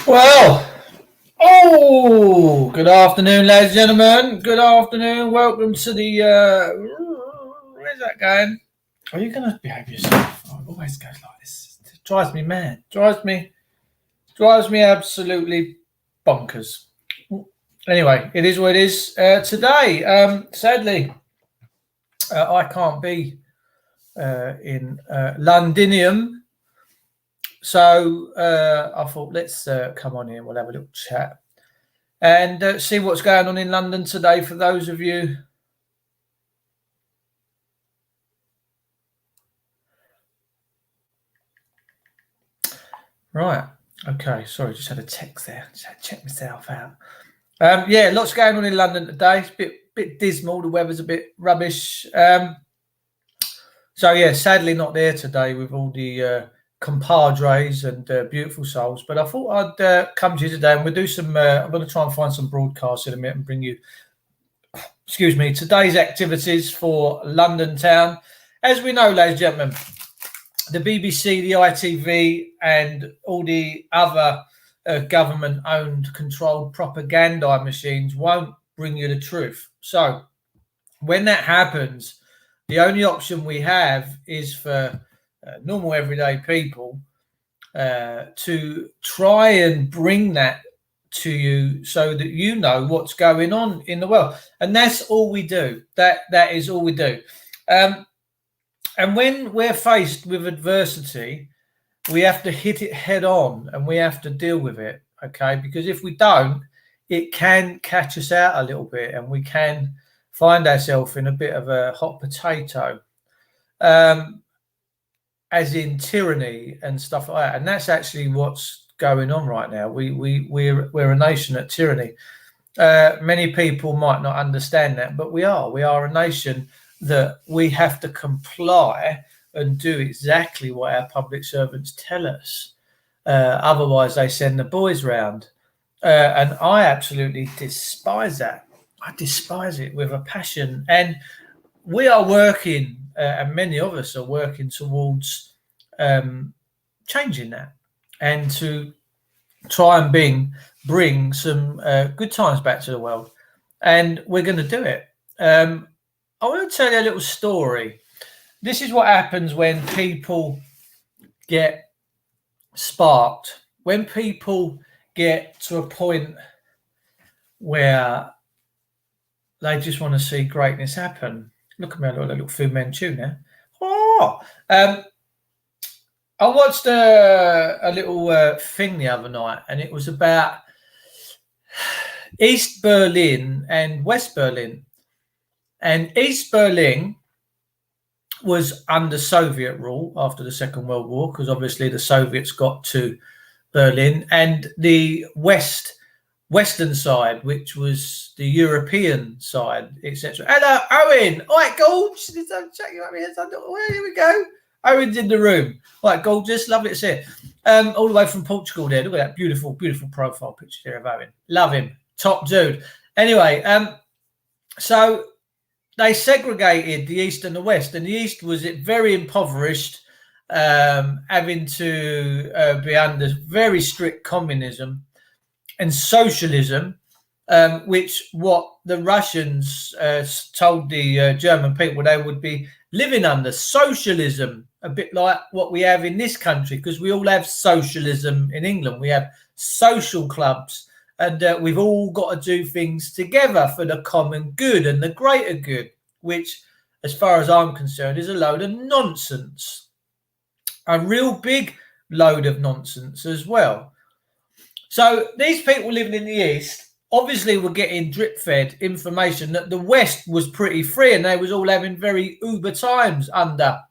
Well, good afternoon, ladies and gentlemen. Good afternoon. Welcome to the. Where's that going? Are you going to behave yourself? Oh, it always goes like this. It drives me mad. Drives me absolutely bonkers. Anyway, it is what it is. Today, sadly, I can't be in Londinium. So I thought, let's come on here. We'll have a little chat and see what's going on in London today for those of you. Right. Okay. Sorry, just had a text there. Just had to check myself out. Yeah, lots going on in London today. It's a bit dismal. The weather's a bit rubbish. So yeah, sadly not there today with all the compadres and beautiful souls. But I thought I'd come to you today and we'll do some. I'm going to try and find some broadcasts in a minute and bring you, today's activities for London town. As we know, ladies and gentlemen, the BBC, the ITV, and all the other government-owned, controlled propaganda machines won't bring you the truth. So when that happens, the only option we have is for normal, everyday people to try and bring that to you so that you know what's going on in the world. And that's all we do. That is all we do. And when we're faced with adversity, we have to hit it head on and we have to deal with it, okay? Because if we don't, it can catch us out a little bit and we can find ourselves in a bit of a hot potato, as in tyranny and stuff like that. And that's actually what's going on right now. We're a nation at tyranny. Many people might not understand that, but we are a nation that we have to comply and do exactly what our public servants tell us. Otherwise, they send the boys round. And I absolutely despise that. I despise it with a passion. And we are working, and many of us are working towards changing that and to try and bring some good times back to the world. And we're going to do it. I want to tell you a little story. This is what happens when people get sparked, when people get to a point where they just want to see greatness happen. Look at me, I look like a little Fu Manchu now. I watched a little thing the other night, and it was about East Berlin and West Berlin. And East Berlin was under Soviet rule after the Second World War, because obviously the Soviets got to Berlin, and the western side, which was the European side, etc. Hello, Owen. All right, Gorge. Here we go. Owen's in the room. All right, gorgeous. Lovely to see it. All the way from Portugal there. Look at that beautiful, beautiful profile picture there of Owen. Love him. Top dude. Anyway, so they segregated the East and the West, and the East was very impoverished, having to be under very strict communism and socialism, which what the Russians told the German people they would be living under socialism, a bit like what we have in this country, because we all have socialism in England. We have social clubs. And we've all got to do things together for the common good and the greater good, which, as far as I'm concerned, is a load of nonsense. A real big load of nonsense as well. So these people living in the East obviously were getting drip-fed information that the West was pretty free and they was all having very uber times under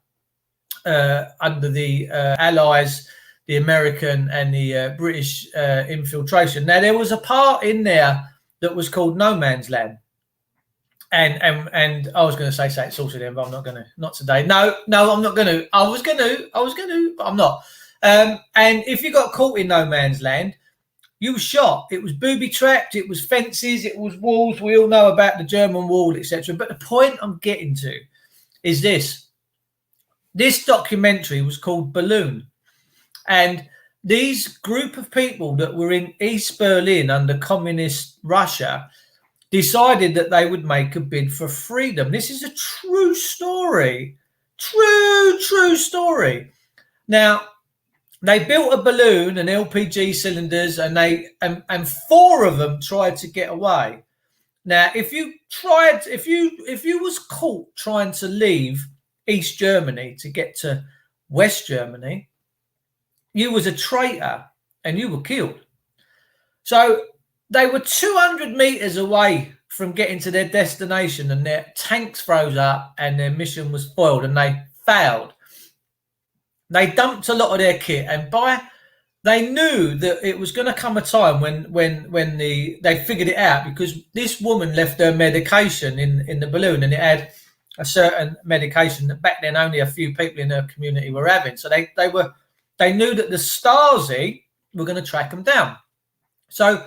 the Allies, the American and the British infiltration. Now, there was a part in there that was called No Man's Land. And I was going to say it's also there, but I'm not going to. Not today. No, I'm not going to. I was going to, but I'm not. And if you got caught in No Man's Land, you were shot. It was booby-trapped. It was fences. It was walls. We all know about the German wall, etc. But the point I'm getting to is this. This documentary was called Balloon. And these group of people that were in East Berlin under communist Russia decided that they would make a bid for freedom. This is a true story. True story. Now, they built a balloon and LPG cylinders, and 4 of them tried to get away. Now, if you was caught trying to leave East Germany to get to West Germany, you was a traitor and you were killed. So they were 200 meters away from getting to their destination, and their tanks froze up and their mission was foiled and they failed. They dumped a lot of their kit, and they knew that it was going to come a time when they figured it out, because this woman left her medication in the balloon, and it had a certain medication that back then only a few people in her community were having. So they knew that the Stasi were going to track them down. So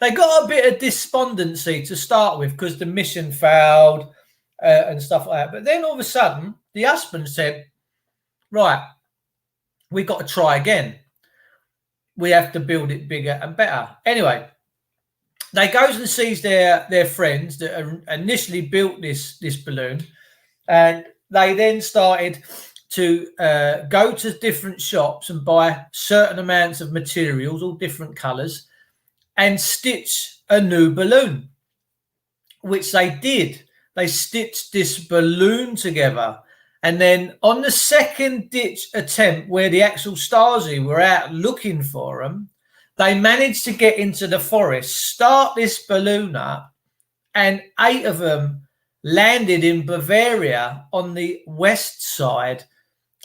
they got a bit of despondency to start with because the mission failed and stuff like that. But then all of a sudden, the husband said, right, we got to try again. We have to build it bigger and better. Anyway, they goes and sees their friends that initially built this balloon, and they then started to go to different shops and buy certain amounts of materials, all different colours, and stitch a new balloon, which they did. They stitched this balloon together. And then on the second ditch attempt, where the actual Stasi were out looking for them, they managed to get into the forest, start this balloon up, and 8 of them landed in Bavaria on the west side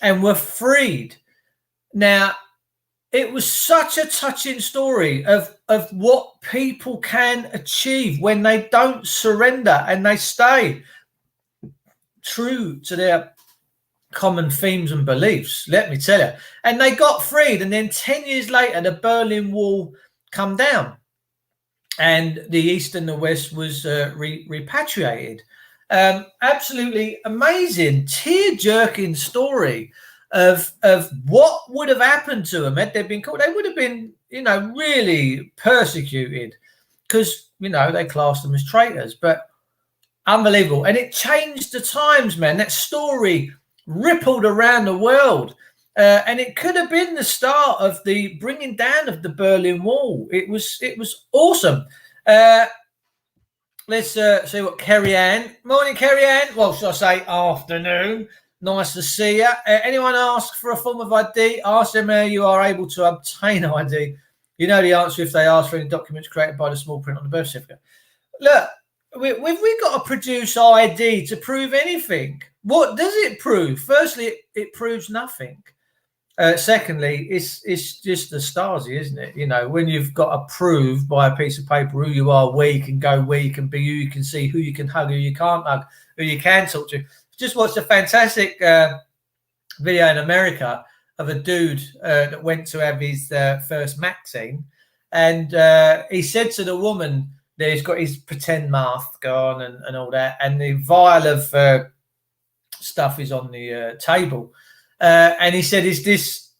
and were freed. Now, it was such a touching story of what people can achieve when they don't surrender and they stay true to their common themes and beliefs, let me tell you. And they got freed, and then 10 years later, the Berlin Wall come down, and the East and the West was repatriated. Absolutely amazing, tear-jerking story of what would have happened to them had they been caught. They would have been, really persecuted, because, they classed them as traitors. But unbelievable. And it changed the times, man. That story rippled around the world. And it could have been the start of the bringing down of the Berlin Wall. It was awesome. Let's see what Kerry Ann. Morning, Kerry Ann. Well, should I say afternoon? Nice to see you. Anyone ask for a form of ID? Ask them how you are able to obtain ID. You know the answer if they ask for any documents created by the small print on the birth certificate. Look, we've got to produce ID to prove anything. What does it prove? Firstly, it proves nothing. Secondly, it's just the Stasi, isn't it? When you've got to prove by a piece of paper who you are, where you can go, where you can be, who you can see, who you can hug, who you can't hug, who you can talk to. Just watched a fantastic video in America of a dude that went to have his first vaccine, and he said to the woman that he's got his pretend mask on and all that, and the vial of stuff is on the table, and he said, "Is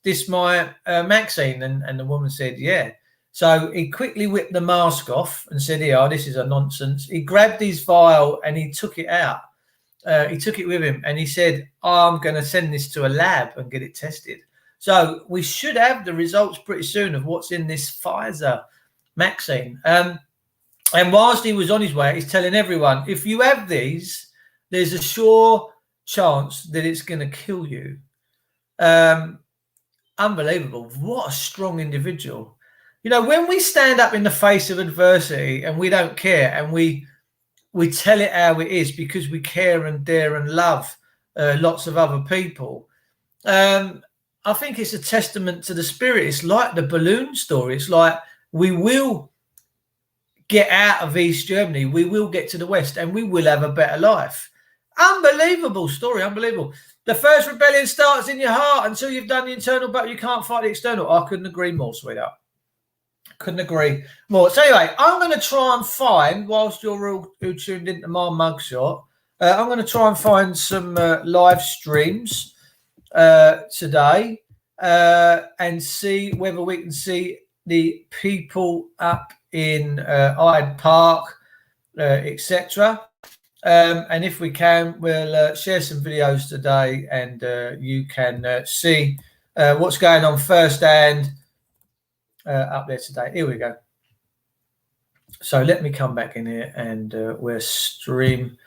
this my vaccine?" And the woman said, "Yeah." So he quickly whipped the mask off and said, "Yeah, this is a nonsense." He grabbed his vial and he took it out. He took it with him, and he said, "I'm going to send this to a lab and get it tested." So we should have the results pretty soon of what's in this Pfizer vaccine. And whilst he was on his way, he's telling everyone, if you have these, there's a sure chance that it's going to kill you. Unbelievable. What a strong individual. When we stand up in the face of adversity and we don't care, and we tell it how it is because we care and dare and love lots of other people. I think it's a testament to the spirit. It's like the balloon story. It's like we will get out of East Germany. We will get to the West, and we will have a better life. Unbelievable story. Unbelievable. The first rebellion starts in your heart. Until you've done the internal battle, you can't fight the external. I couldn't agree more, sweetheart. Couldn't agree more. So anyway, I'm going to try and find, whilst you're all tuned into my mugshot, I'm going to try and find some live streams today and see whether we can see the people up in Hyde Park, etc. And if we can, we'll share some videos today, and you can see what's going on firsthand up there today. Here we go. So let me come back in here, and we'll stream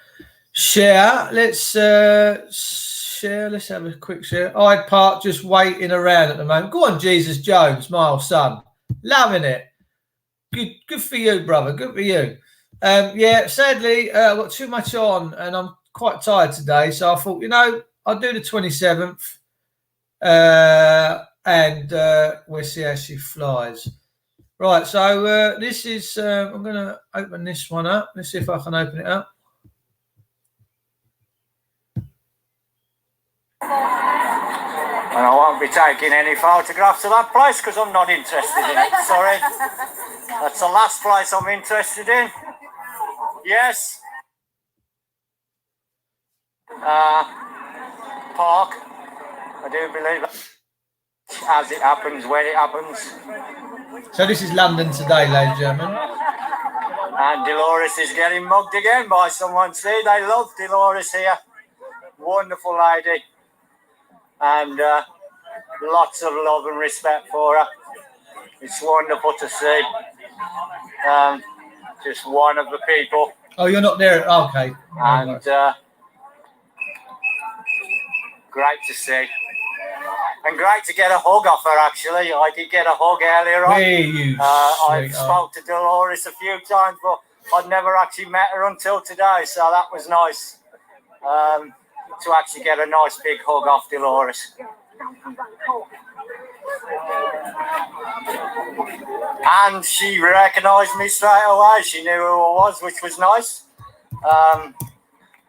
share. Let's share. Let's have a quick share. Hyde Park just waiting around at the moment. Go on, Jesus Jones, my old son, loving it. Good for you, brother. Good for you. Yeah, sadly, I've got too much on, and I'm quite tired today. So I thought, I'll do the 27th, and we'll see how she flies. Right. So this is. I'm going to open this one up. Let's see if I can open it up. And I won't be taking any photographs of that place because I'm not interested in it. Sorry. That's the last place I'm interested in. Yes. Park. I do believe that. As it happens, when it happens. So this is London today, ladies and gentlemen. And Dolores is getting mugged again by someone. See, they love Dolores here. Wonderful lady. And lots of love and respect for her. It's wonderful to see. Just one of the people. Oh, you're not there? Okay. And great to see. And great to get a hug off her, actually. I did get a hug earlier on. I spoke to Dolores a few times, but I'd never actually met her until today, so that was nice. To actually get a nice big hug off Dolores. And she recognised me straight away. She knew who I was, which was nice.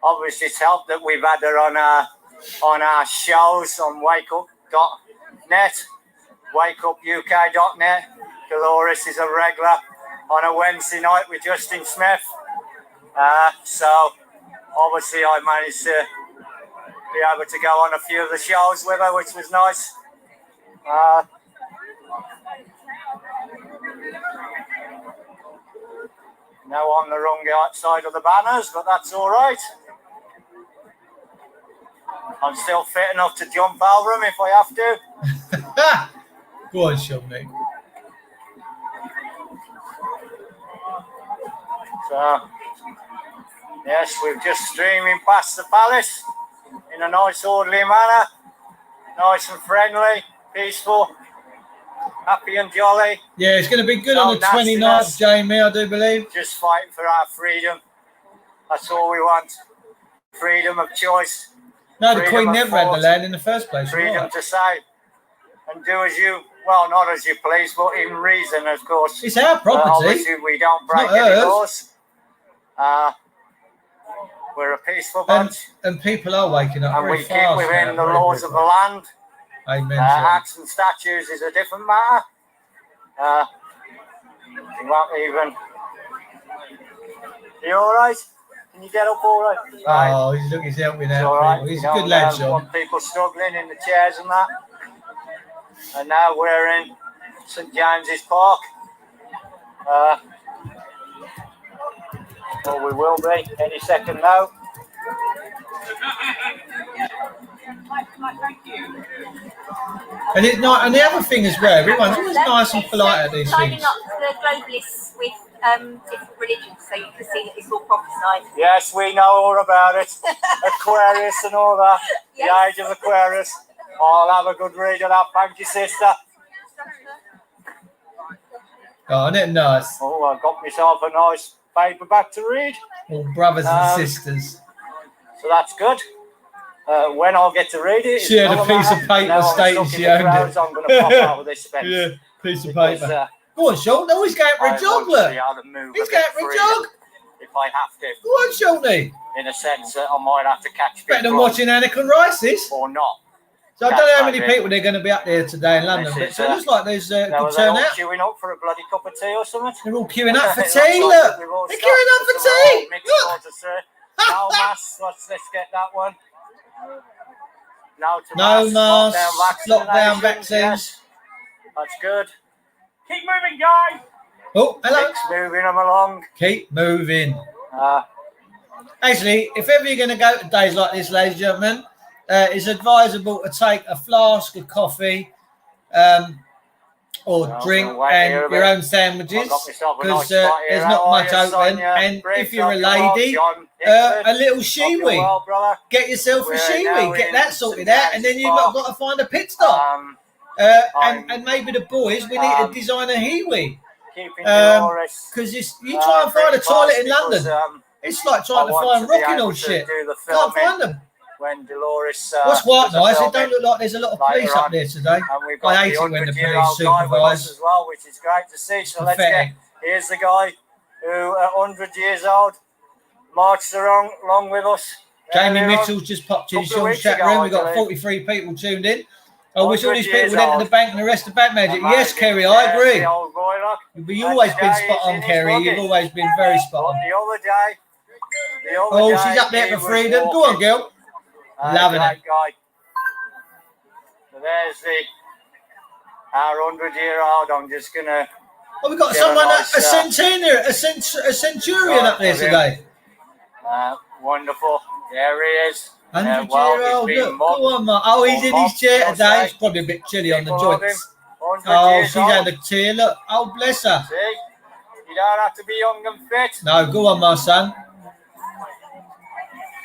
Obviously, it's helped that we've had her on our shows on wakeup.net, wakeupuk.net. Dolores is a regular on a Wednesday night with Justin Smith. So obviously I managed to be able to go on a few of the shows with her, which was nice. Now on the wrong side of the banners, but that's all right. I'm still fit enough to jump over them if I have to. Go on, Sean, Nick. So, yes, we're just streaming past the palace in a nice orderly manner. Nice and friendly, peaceful, happy and jolly. Yeah, it's going to be good on the 29th, Jamie, I do believe. Just fighting for our freedom. That's all we want. Freedom of choice. No, the Queen never had the land in the first place. Freedom to say and do as you, well, not as you please, but in reason, of course. It's our property. Obviously, we don't break any laws. We're a peaceful bunch. And people are waking up and we keep within the laws of the land. Amen. Acts and statues is a different matter. You won't even... Are you all right? Can you get up all right? Right. Oh, he's helping out. Right. He's a good lad, John. People struggling in the chairs and that. And now we're in St James's Park. Or we will be any second now. And it's not. And the other thing as well, everyone's always nice and polite at these signing things. up to the globalists with different religions, so you can see that it's all prophesied. Yes, we know all about it. Aquarius and all that. Yes. The age of Aquarius. I'll have a good read of that. Thank you, sister. Oh, isn't it nice? Oh, I've got myself a nice paperback to read. All brothers and sisters. So that's good. When I'll get to read it, she had a piece of paper stating she owned it. I'm going to pop out with this fence. Yeah, piece of paper. Go on, Sean. No, he's going for a jog, look. He's going for a jog. If I have to. Go on, Shawnee. In a sense that I might have to catch better than watching Anakin Rice's. Or not. So I don't know how many people they're going to be up there today in London, but so it looks like there's a good turnout. They're queuing up for a bloody cup of tea or something. They're all queuing up for tea, look. They're queuing up for tea. Look. No mass, let's get that one. No masks, lockdown vaccines. Yes. That's good. Keep moving, guys. Oh, hello. Keep moving them along. Keep moving. Actually, if ever you're going to go to days like this, ladies and gentlemen, it's advisable to take a flask of coffee or drink and your own sandwiches, because there's not much open. And if you're a lady, a little shiwi. Get yourself a shiwi. Get that sorted out, and then you've not got to find a pit stop. And maybe the boys, we need to design a hiwi. Because you try and find a toilet in London, it's like trying to find Rockingham shit. Can't find them. When Dolores, what's quite nice, it don't look like there's a lot of police up there today. I hate it when the police supervise. As well, which is great to see. So let's get, here's the guy who at 100 years old marched along with us. Jamie Mitchell's just popped in Sean's chat room. We've got 43 people tuned in. I wish all these people would enter the bank and the rest of Bank Magic. Yes, Kerry, I agree. But you've always been spot on, Kerry. You've always been very spot on. Oh, she's up there for freedom. Go on, girl. Loving it. Guy. So there's our 100-year-old. I'm just gonna. Oh, we've got someone, a centurion up there today. Wonderful. There he is. 100-year-old. Look, go on, Mark. Oh, he's in his chair today. It's probably a bit chilly on the joints. Oh, she's had a tear. Look. Oh, bless her. See? You don't have to be young and fit. No, go on, my son.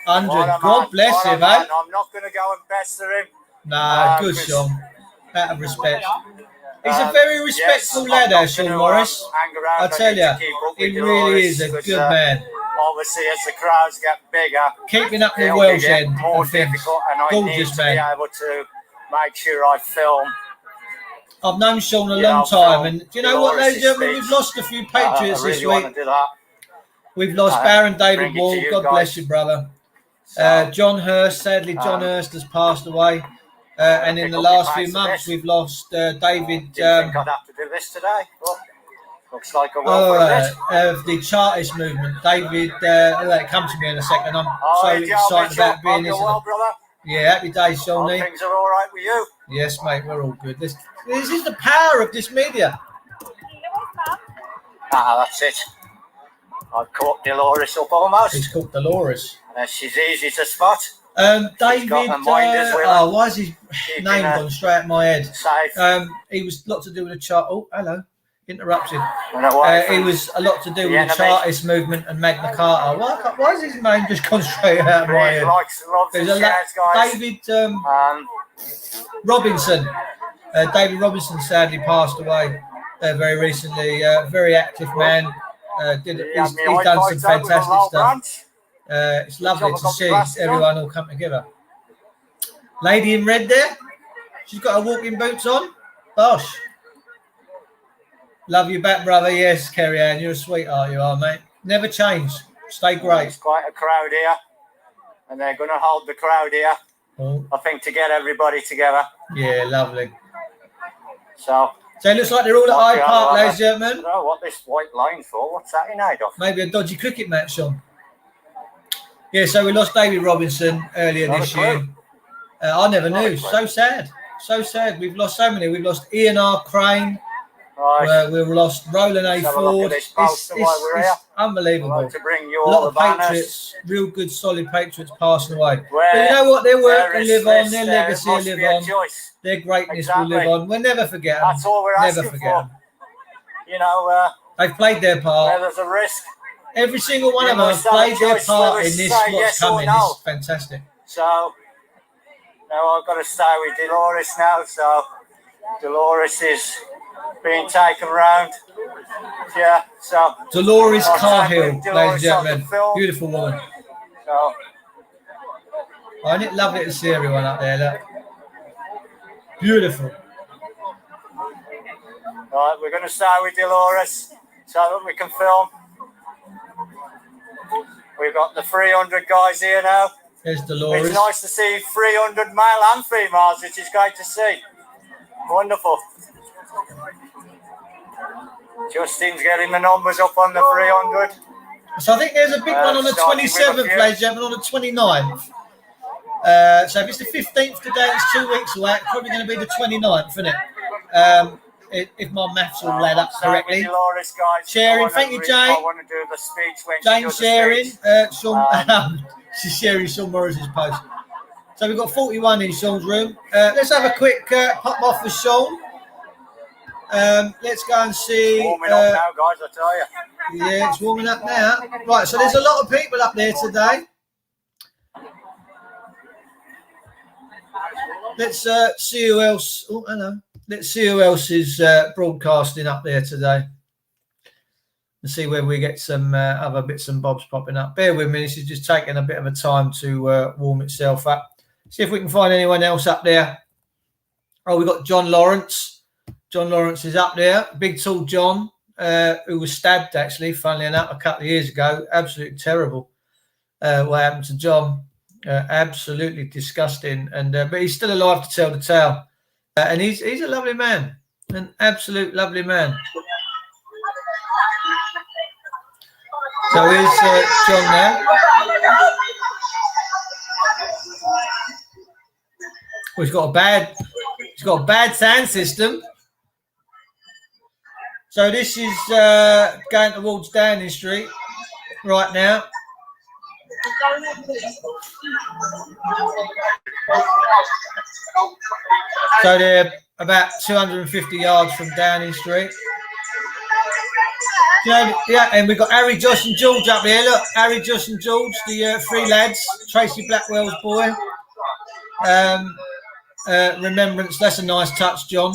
100. God bless him, man. I'm not going to go and pester him. Nah, good, Sean. Out of respect. He's a very respectful lad, Sean Morris. I tell you, he really is a good man. Obviously, as the crowds get bigger, keeping up the Welsh end more difficult, and I need to be able to make sure I film. I've known Sean a long time, and do you know what, ladies and gentlemen? We've lost a few Patriots this week. We've lost Baron David Wall. God bless you, brother. John Hurst, sadly, John Hurst has passed away. And in the last few months, we've lost David. I'd have to do this today. Looks like a of the Chartist movement. David, come to me in a second. I'm so excited about being this. Yeah, happy days, Shawnee. Things are all right with you? Yes, mate, we're all good. This is the power of this media. That's it. I've caught Dolores up almost. He's caught Dolores. She's easy to spot. David, why is his name gone straight out my head? He was a lot to do with the chart. Oh, hello. Interrupted. He was a lot to do with the Chartist movement and Magna Carta. Why is his name just gone straight out of my head? David Robinson. David Robinson sadly passed away very recently. Very active man. He's done some fantastic stuff. It's lovely to see everyone all come together. Lady in red there. She's got her walking boots on. Bosh. Love you back, brother. Yes, Kerry Ann, you're a sweetheart, you are, mate. Never change. Stay great. There's quite a crowd here, and they're going to hold the crowd here, I think, to get everybody together. Yeah, lovely. So it looks like they're all at Hyde Park, ladies and gentlemen. I don't know what this white line's for. What's that in aid of? Maybe a dodgy cricket match, Sean. Yeah, so we lost David Robinson earlier this year. I never knew. So sad. So sad. We've lost so many. We've lost Ian R. Crane. Right. We've lost Roland A. Ford. It's unbelievable. Like to bring you a lot of Patriots, real good, solid Patriots passing away. But you know what? Their work will live on. Their legacy will live on. Their greatness will live on. We'll never forget them. That's all we're asking for. Them. You know, they've played their part. There's a risk. Every single one of them have played their part in this. What's coming is fantastic. So now I've got to stay with Dolores now. So Dolores is being taken round. Yeah, so Dolores Carhill, ladies and gentlemen. Beautiful woman. So isn't it lovely to see everyone up there? Look. Beautiful. Right, we're going to start with Dolores so that we can film. We've got the 300 guys here now. There's Dolores. It's nice to see 300 male and females, which is great to see. Wonderful. Justin's getting the numbers up on the 300. So I think there's a big one on the 27th, ladies and gentlemen, on the 29th. So if it's the 15th today, it's 2 weeks away. It's probably going to be the 29th, isn't it? If my maths all add up correctly. Dolores, guys. Sharing, thank you, Jane. I want to do the speech when Jane she sharing. does Sean, she's sharing Sean Morris's post. So we've got 41 in Sean's room. Let's have a quick pop off with Sean. Let's go and see. It's warming up now, guys, I tell you. Yeah, it's warming up now. Right, so there's a lot of people up there today. Let's see who else. Oh, hello. Let's see who else is broadcasting up there today. And see whether we get some other bits and bobs popping up. Bear with me. This is just taking a bit of a time to warm itself up. See if we can find anyone else up there. Oh, we've got John Lawrence. John Lawrence is up there. Big tall John, who was stabbed, actually, funnily enough, a couple of years ago. Absolutely terrible what happened to John. Absolutely disgusting. And but he's still alive to tell the tale. And he's a lovely man. An absolute lovely man. So here's John there. Well, he's got a bad sound system. So this is going towards Downing Street right now. So they're about 250 yards from Downing Street. Yeah, and we've got Harry, Josh and George up here. Look, Harry, Josh and George, the three lads. Tracy Blackwell's boy. Remembrance, that's a nice touch, John.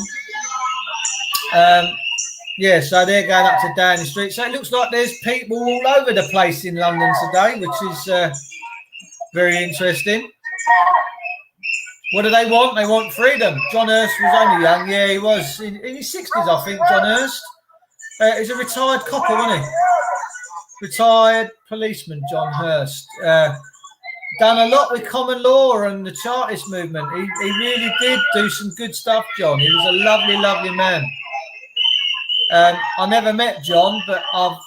Yeah, so they're going up to Downing Street. So it looks like there's people all over the place in London today, which is very interesting. What do they want? They want freedom. John Hurst was only young. Yeah, he was in his 60s, I think, John Hurst. He's a retired copper, wasn't he? Retired policeman, John Hurst. Done a lot with common law and the Chartist movement. He really did do some good stuff, John. He was a lovely, lovely man. I never met John, but I've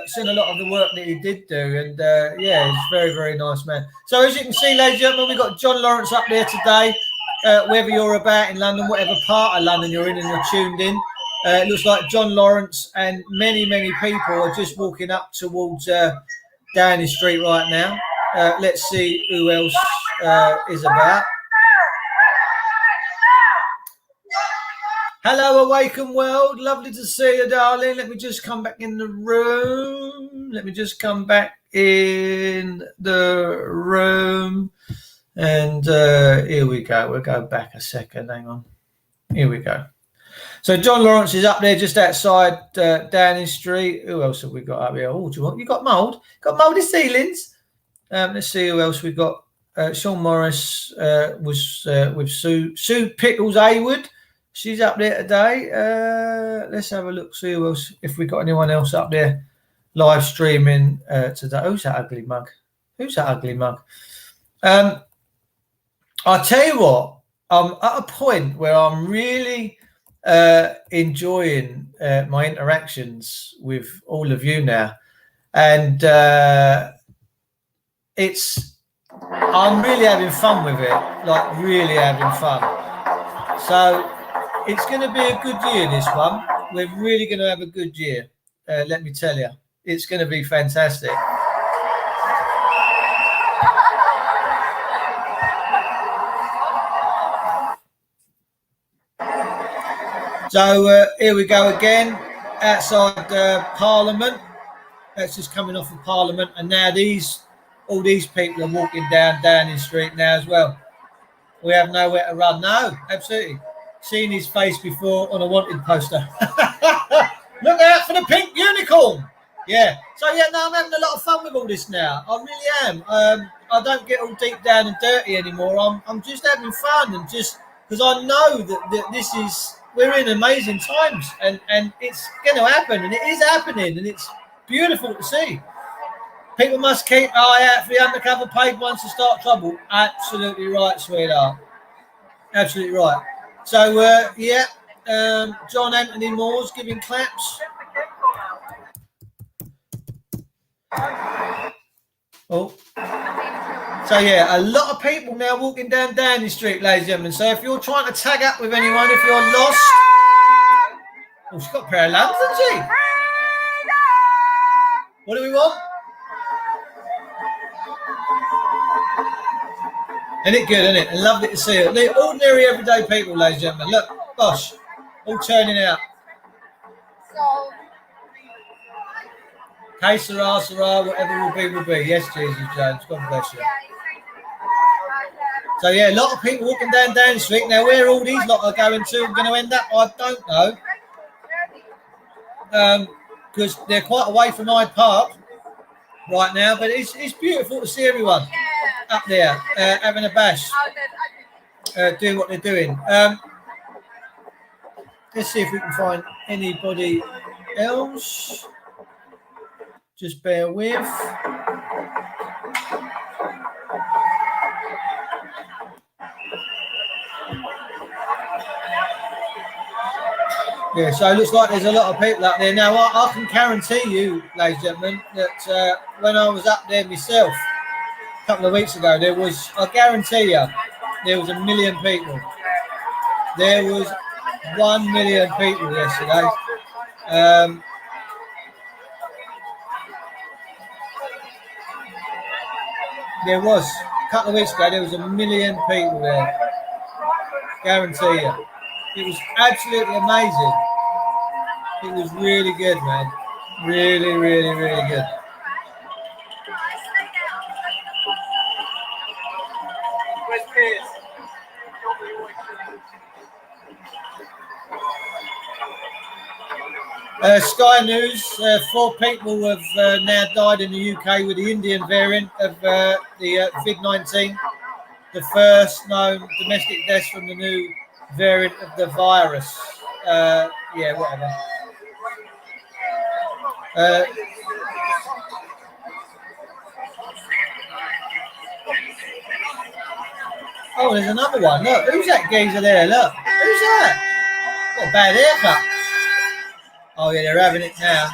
seen a lot of the work that he did do. And, yeah, he's a very, very nice man. So as you can see, ladies and gentlemen, we've got John Lawrence up there today. Wherever you're about in London, whatever part of London you're in and you're tuned in. It looks like John Lawrence and many, many people are just walking up towards Downing Street right now. Let's see who else is about. Hello, Awaken World. Lovely to see you, darling. Let me just come back in the room. And here we go. We'll go back a second. Hang on. Here we go. So John Lawrence is up there just outside Downing Street. Who else have we got up here? Oh, you got mould? Got mouldy ceilings. Let's see who else we got. Sean Morris was with Sue Pickles Haywood. She's up there today. Let's have a look. See who else. If we got anyone else up there live streaming today. Who's that ugly mug? I'll tell you what. I'm at a point where I'm really enjoying my interactions with all of you now, and I'm really having fun with it, like really having fun. So it's going to be a good year, this one. We're really going to have a good year, let me tell you. It's going to be fantastic. So here we go again, outside Parliament. That's just coming off of Parliament. And now all these people are walking down Downing Street now as well. We have nowhere to run. No, absolutely. Seen his face before on a wanted poster. Look out for the pink unicorn. Yeah. So, yeah, no, I'm having a lot of fun with all this now. I really am. I don't get all deep down and dirty anymore. I'm just having fun, and just because I know that we're in amazing times, and it's going to happen, and it is happening, and it's beautiful to see. People must keep an eye out for the undercover paid ones to start trouble. Absolutely right, sweetheart. Absolutely right. So, yeah, John Anthony Moore's giving claps. Oh. So yeah, a lot of people now walking down Downing Street, ladies and gentlemen. So if you're trying to tag up with anyone, if you're lost, oh, she's got a pair of lamps, hasn't she? What do we want? Isn't it good, isn't it? And lovely to see it. The ordinary, everyday people, ladies and gentlemen. Look, gosh, all turning out. Hey, Sarah, whatever will be. Yes, Jesus Jones. God bless you. So, yeah, a lot of people walking down Downing Street. Now, where all these lot are going to end up, I don't know. Because they're quite away from Hyde Park right now. But it's beautiful to see everyone up there having a bash, doing what they're doing. Let's see if we can find anybody else. Just bear with. Yeah, so it looks like there's a lot of people up there. Now, I can guarantee you, ladies and gentlemen, that when I was up there myself a couple of weeks ago, I guarantee you, there was 1 million people. There was 1 million people yesterday. There was, a couple of weeks ago, there was 1 million people there. Guarantee you. It was absolutely amazing. It was really good, man. Really, really, really good. Sky News, 4 people have now died in the UK with the Indian variant of the COVID-19. The first known domestic deaths from the new variant of the virus. Yeah, whatever. Oh, there's another one. Look, who's that geezer there? Look, who's that? Got a bad haircut. Oh, yeah, they're having it now.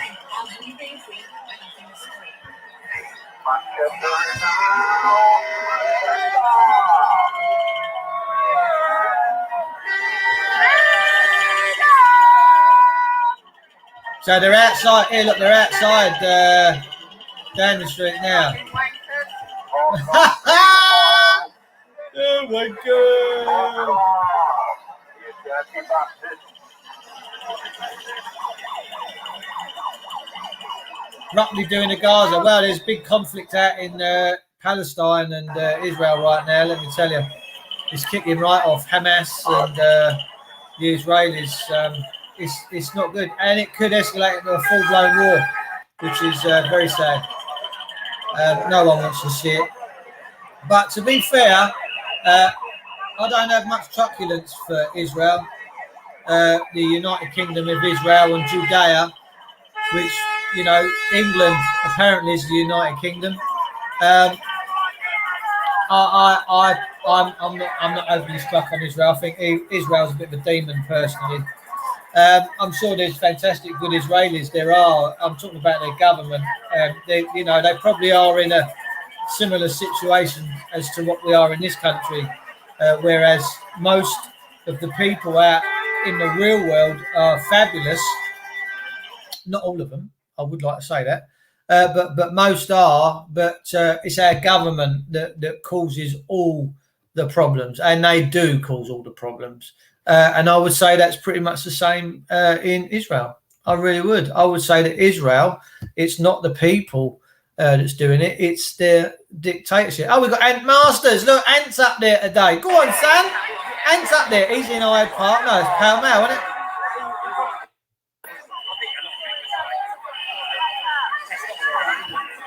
So they're outside here. Look, they're outside down the street now. Oh my God! Roughly doing the Gaza. Well, there's big conflict out in Palestine and Israel right now. Let me tell you, it's kicking right off. Hamas and the Israelis. It's not good, and it could escalate into a full-blown war, which is very sad. No one wants to see it. But to be fair, I don't have much truculence for Israel. The United Kingdom of Israel and Judea, which, you know, England apparently is the United Kingdom. I'm not overly struck on Israel. I think Israel's a bit of a demon personally. I'm sure there's fantastic good Israelis. There are. I'm talking about their government. They probably are in a similar situation as to what we are in this country, whereas most of the people out in the real world are fabulous. Not all of them. I would like to say that, but most are. But it's our government that causes all the problems, and they do cause all the problems. And I would say that's pretty much the same in Israel. I really would. I would say that Israel, it's not the people that's doing it. It's their dictatorship. Oh, we've got Ant Masters. Look, Ant's up there today. Go on, son. Ant's up there. He's in Hyde Park. No, it's Pall Mall, isn't it?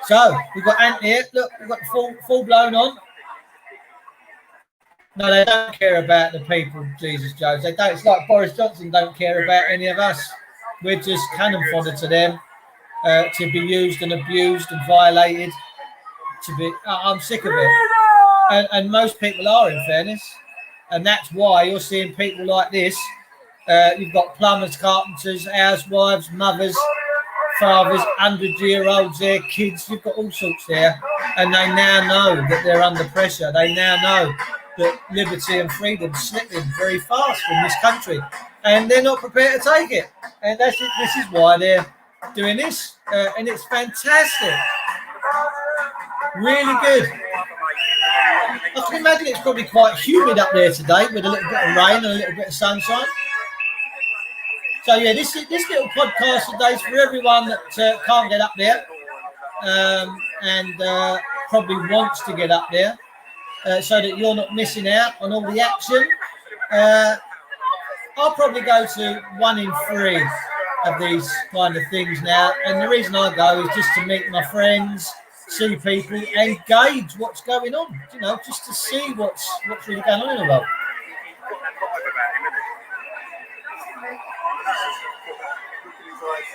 So, we've got Ant here. Look, we've got full blown on. No, they don't care about the people, Jesus Jones. They don't. It's like Boris Johnson don't care about any of us. We're just cannon fodder to them, to be used and abused and violated. I'm sick of it. And most people are, in fairness. And that's why you're seeing people like this. You've got plumbers, carpenters, housewives, mothers, fathers, 100-year-olds there, kids, you've got all sorts there. And they now know that they're under pressure. They now know that liberty and freedom is slipping very fast from this country. And they're not prepared to take it. And this is why they're doing this. And it's fantastic. Really good. I can imagine it's probably quite humid up there today with a little bit of rain and a little bit of sunshine. So yeah, this little podcast today is for everyone that can't get up there and probably wants to get up there, so that you're not missing out on all the action. I'll probably go to 1 in 3 of these kind of things now, and the reason I go is just to meet my friends, see people, and gauge what's going on. You know, just to see what's really going on in the world.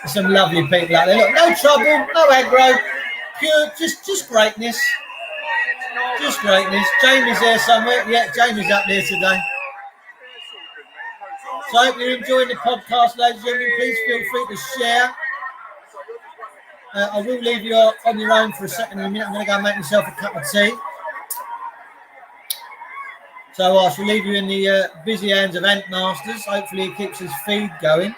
Some lovely people out there. Look, no trouble, no aggro, pure, just greatness. Just greatness. Jamie's there somewhere. Yeah, Jamie's up there today. So I hope you're enjoying the podcast, ladies and gentlemen. Please feel free to share. I will leave you on your own for a second in a minute. I'm going to go and make myself a cup of tea. So I shall leave you in the busy hands of Ant Masters. Hopefully he keeps his feed going.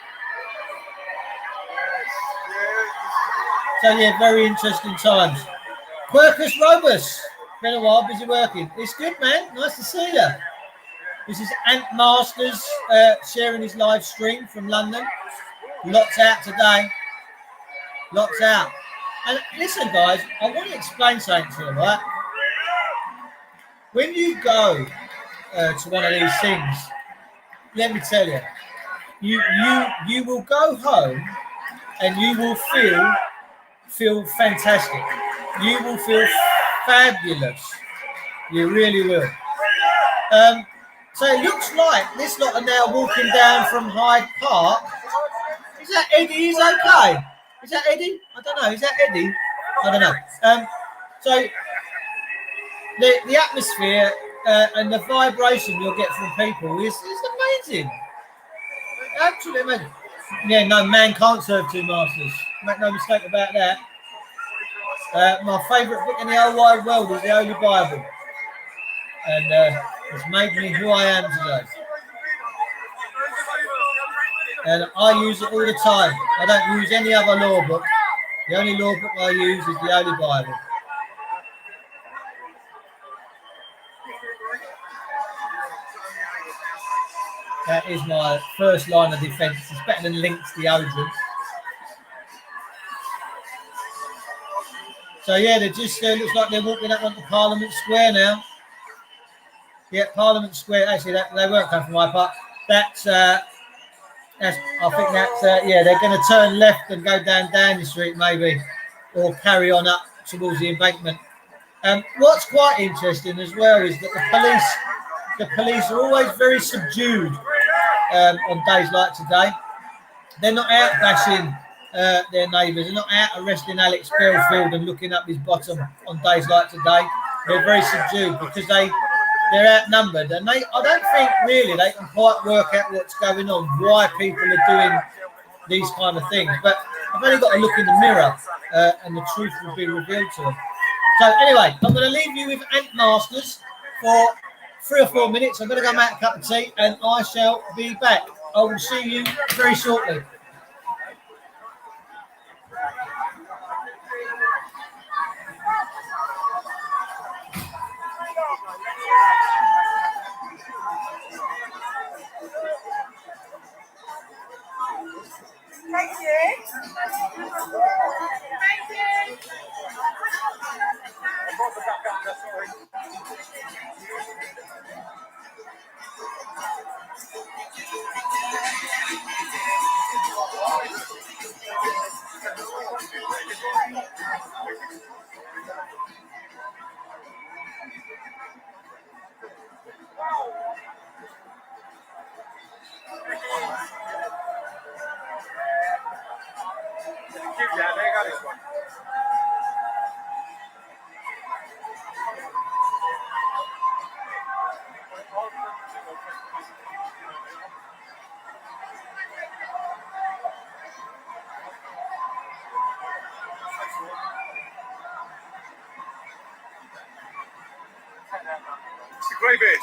So yeah, very interesting times. Quercus Robus. Been a while, busy working. It's good, man. Nice to see you. This is Ant Masters sharing his live stream from London. Lots out today. Lots out. And listen, guys, I want to explain something to you, right? When you go to one of these things, let me tell you, you will go home and you will feel fantastic. You will feel fabulous. You really will. So it looks like this lot are now walking down from Hyde Park. Is that Eddie? He's okay. Is that Eddie? I don't know. Is that Eddie? I don't know. So the atmosphere and the vibration you'll get from people is amazing. Absolutely amazing. Yeah, no, man can't serve 2 masters. Make no mistake about that. My favourite book in the whole wide world is the Holy Bible. And it's made me who I am today. And I use it all the time. I don't use any other law book. The only law book I use is the Holy Bible. That is my first line of defence. It's better than Link's Deodorant. So yeah, they just looks like they're walking up onto Parliament Square now. Yeah, Parliament Square. Actually, they weren't coming from my part. That's I think that's yeah. They're going to turn left and go down Downing Street maybe, or carry on up towards the Embankment. What's quite interesting as well is that the police are always very subdued on days like today. They're not out bashing their neighbours. They're not out arresting Alex Belfield and looking up his bottom on days like today. They're very subdued because they're outnumbered, and I don't think really they can quite work out what's going on, why people are doing these kind of things. But I've only got to look in the mirror and the truth will be revealed to them. So anyway, I'm going to leave you with Ant Masters for 3 or 4 minutes. I'm going to go make a cup of tea and I shall be back. I will see you very shortly. Thank you. Thank you. David.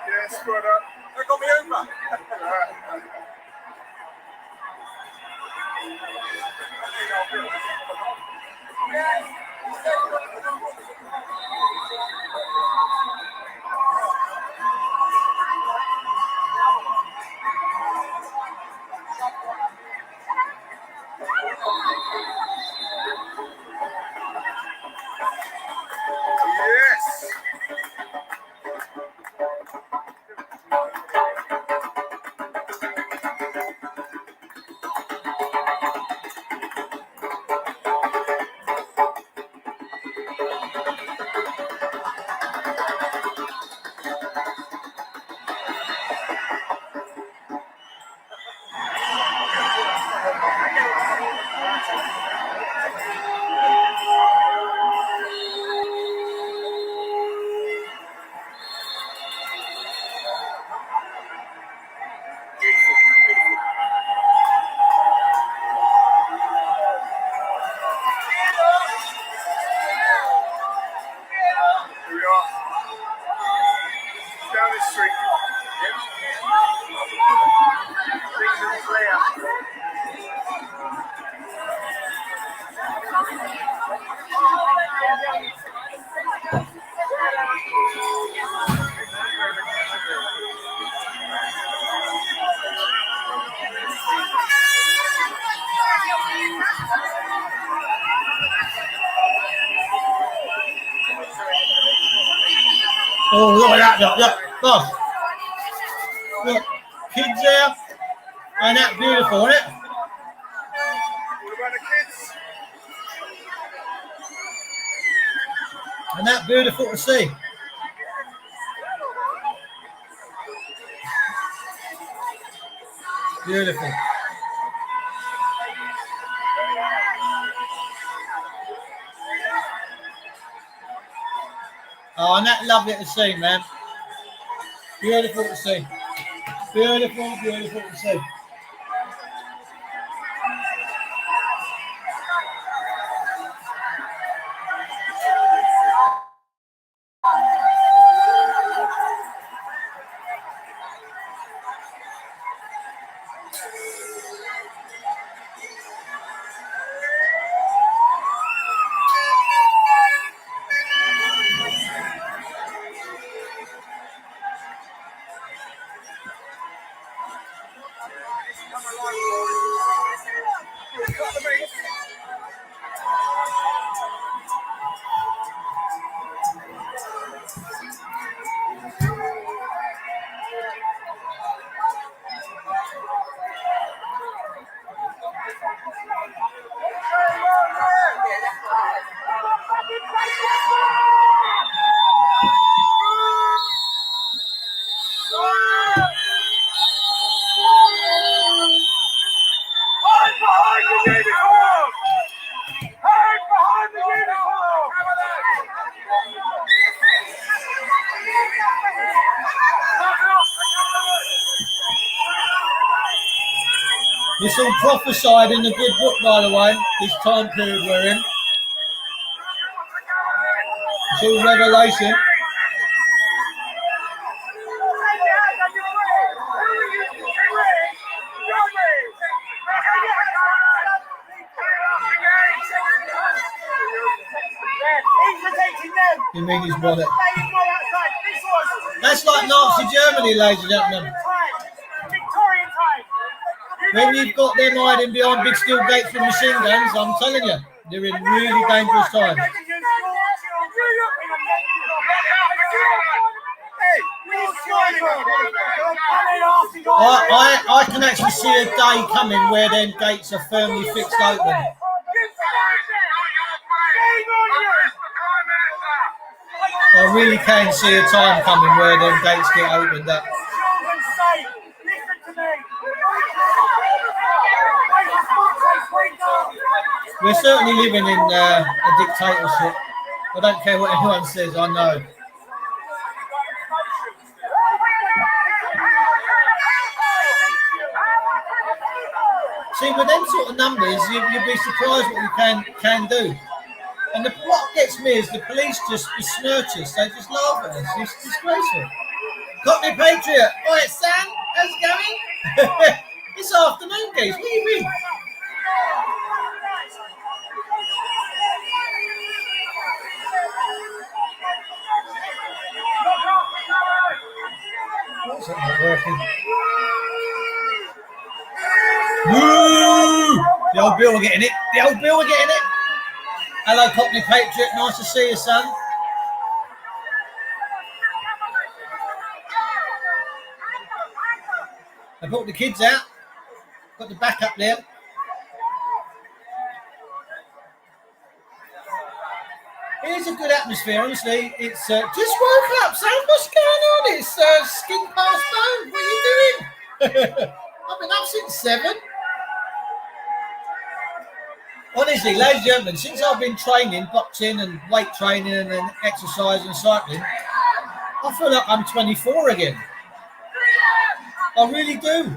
Yeah, squad up. They got me over. Yes. Here we are. Down the street. Oh, look at that, look, boss. Look, kids there. And that beautiful, isn't it? What about the kids? And that beautiful to see. Beautiful. Oh, and that lovely to see, man. Beautiful to see. Beautiful, beautiful to see. It's all prophesied in the good book, by the way, this time period we're in. It's all revelation. You mean his wallet? That's like Nazi Germany, ladies and gentlemen. When you've got them hiding behind big steel gates with machine guns, I'm telling you, they're in really dangerous times. I can actually see a day coming where them gates are firmly fixed open. I really can see a time coming where them gates get opened up. We're certainly living in a dictatorship. I don't care what anyone says, I know. See, with them sort of numbers, you'd be surprised what you can do. And what gets me is the police just besmirch us. They just laugh at us. It's disgraceful. Cockney Patriot. All right, Sam, how's it going? It's afternoon, guys. What do you mean? What's that not working? Woo! The old Bill are getting it. The old Bill are getting it. Hello, Cockney Patriot. Nice to see you, son. I brought the kids out. Got the back up there. Here's a good atmosphere, honestly. It's just woke up, son. What's going on? It's skin past bone. What are you doing? I've been up since 7. Honestly, ladies and gentlemen, since I've been training, boxing and weight training and exercise and cycling, I feel like I'm 24 again. I really do.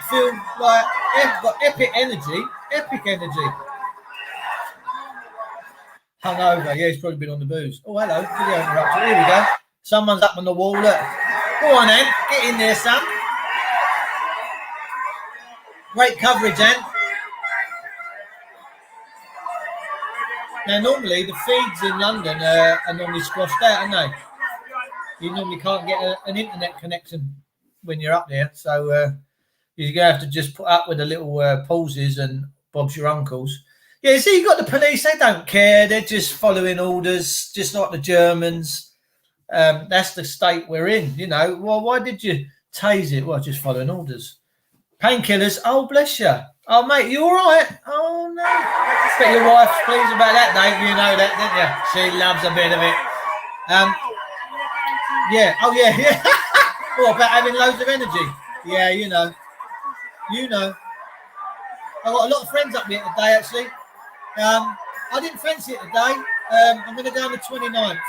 Feel like I've got epic energy. Hungover, yeah, he's probably been on the booze. Oh, hello, video interrupted. Here we go. Someone's up on the wall. Look. Go on, Ant. Get in there, son. Great coverage, Ant. Now, normally the feeds in London are normally squashed out, aren't they? You normally can't get an internet connection when you're up there, so you're going to have to just put up with the little pauses and Bob's your uncles. Yeah, see, you got the police, they don't care. They're just following orders, just like the Germans. That's the state we're in, you know. Well, why did you tase it? Well, just following orders. Painkillers, oh, bless you. Oh, mate, you all right? Oh, no. Bet your wife's pleased about that, Dave. You know that, didn't you? She loves a bit of it. Yeah. Oh, yeah. What about having loads of energy? Yeah, you know. I got a lot of friends up here today, actually. I didn't fancy it today. I'm going to go on the 29th.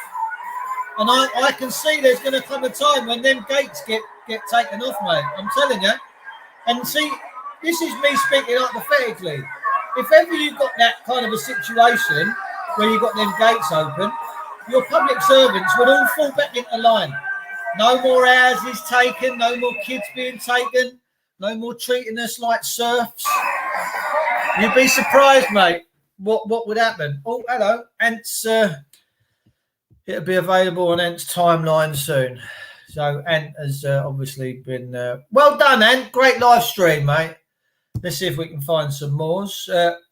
And I can see there's going to come a time when them gates get taken off, mate. I'm telling you. And see, this is me speaking hypothetically. If ever you've got that kind of a situation where you've got them gates open, your public servants would all fall back into line. No more houses taken, no more kids being taken, no more treating us like serfs. You'd be surprised, mate, what would happen. Oh, hello. Ant's, it'll be available on Ant's timeline soon. So Ant has obviously been... well done, Ant. Great live stream, mate. Let's see if we can find some more.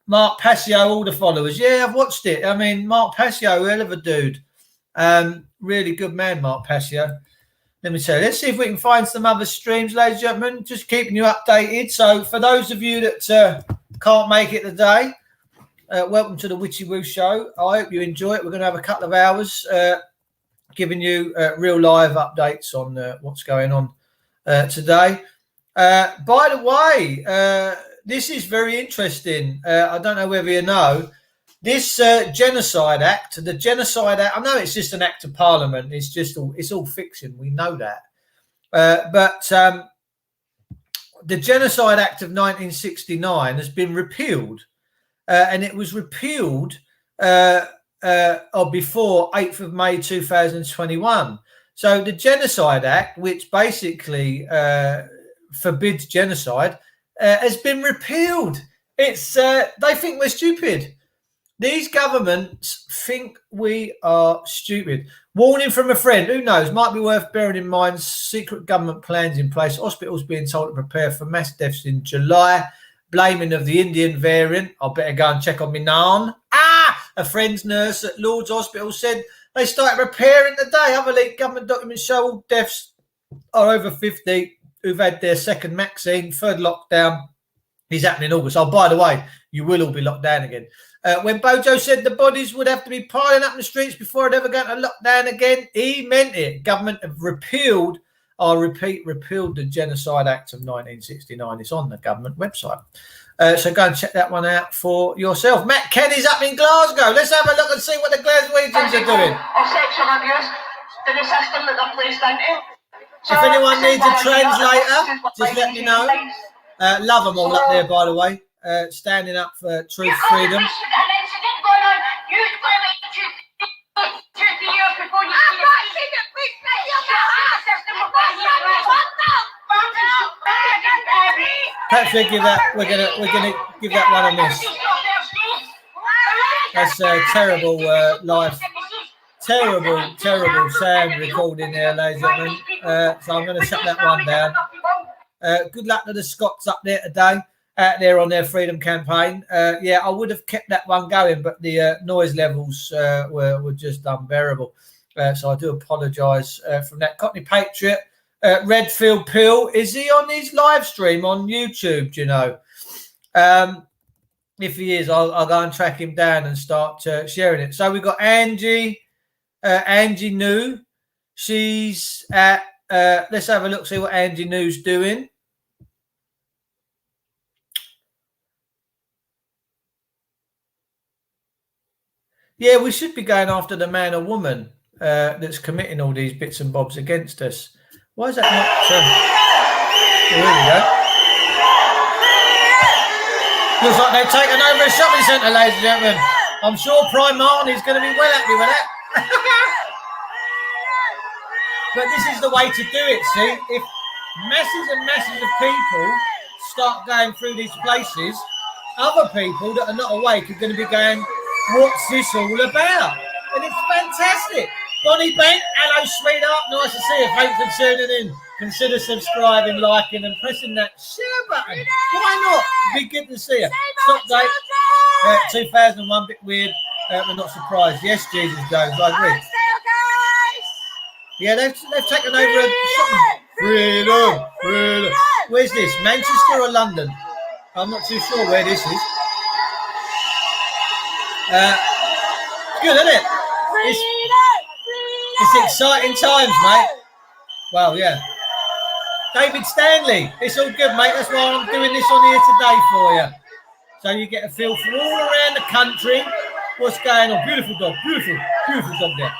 Mark Passio, all the followers. Yeah, I've watched it. I mean, Mark Passio, hell of a dude. Really good man, Mark Passio. Let me tell you. Let's see if we can find some other streams, ladies and gentlemen. Just keeping you updated. So for those of you that can't make it today, welcome to the Witchy Woo Show. I hope you enjoy it. We're going to have a couple of hours giving you real live updates on what's going on today. By the way, this is very interesting. I don't know whether you know this Genocide Act. The Genocide Act. I know it's just an act of Parliament. It's all fiction. We know that. But the Genocide Act of 1969 has been repealed, and it was repealed or before 8th of May 2021. So the Genocide Act, which basically forbids genocide, has been repealed. It's they think we're stupid. These governments think we are stupid. Warning from a friend. Who knows? Might be worth bearing in mind. Secret government plans in place. Hospitals being told to prepare for mass deaths in July. Blaming of the Indian variant. I better go and check on my nan. A friend's nurse at Lord's Hospital said they started preparing today. Other leaked government documents show all deaths are over 50 who've had their second vaccine. Third lockdown is happening in August. Oh, by the way, you will all be locked down again. When Bojo said the bodies would have to be piling up in the streets before it ever got to lockdown again, he meant it. Government have repealed, I repeat, repealed the Genocide Act of 1969. It's on the government website. So go and check that one out for yourself. Matt Kenny's up in Glasgow. Let's have a look and see what the Glaswegians are doing. Of sexual abuse to the system that they're placed into. If anyone needs a translator, just let me know. Love them all up there, by the way. Standing up for truth, freedom. Perhaps we're gonna give that one a miss. That's a terrible terrible sound recording there, ladies and gentlemen. So I'm going to shut that one down. Good luck to the Scots up there today, out there on their freedom campaign. Yeah, I would have kept that one going, but the noise levels were just unbearable. So I do apologise from that. Cockney Patriot, Redfield Pill, is he on his live stream on YouTube, do you know? If he is, I'll go and track him down and start sharing it. So we've got Angie New. She's at, let's have a look, see what Angie New's doing. Yeah, we should be going after the man or woman that's committing all these bits and bobs against us. Why is that not? Here we go. Looks like they've taken over a shopping centre, ladies and gentlemen. I'm sure Prime Martin is going to be well happy with that. But this is the way to do it, see? If masses and masses of people start going through these places, other people that are not awake are going to be going, what's this all about? And it's fantastic. Bonnie Bank, hello, sweetheart. Nice to see you. Thanks for tuning in. Consider subscribing, liking, and pressing that share button. Why not? Be good to see you. Stop date. 2001, bit weird. We're not surprised. Yes, Jesus Jones, I agree. Yeah, they've taken over freedom. Where's this? Manchester or London? I'm not too sure where this is. Good, isn't it? It's exciting times, mate. Well, yeah. David Stanley, it's all good, mate. That's why I'm doing this on here today for you. So you get a feel for all around the country what's going on. Beautiful dog, beautiful dog there.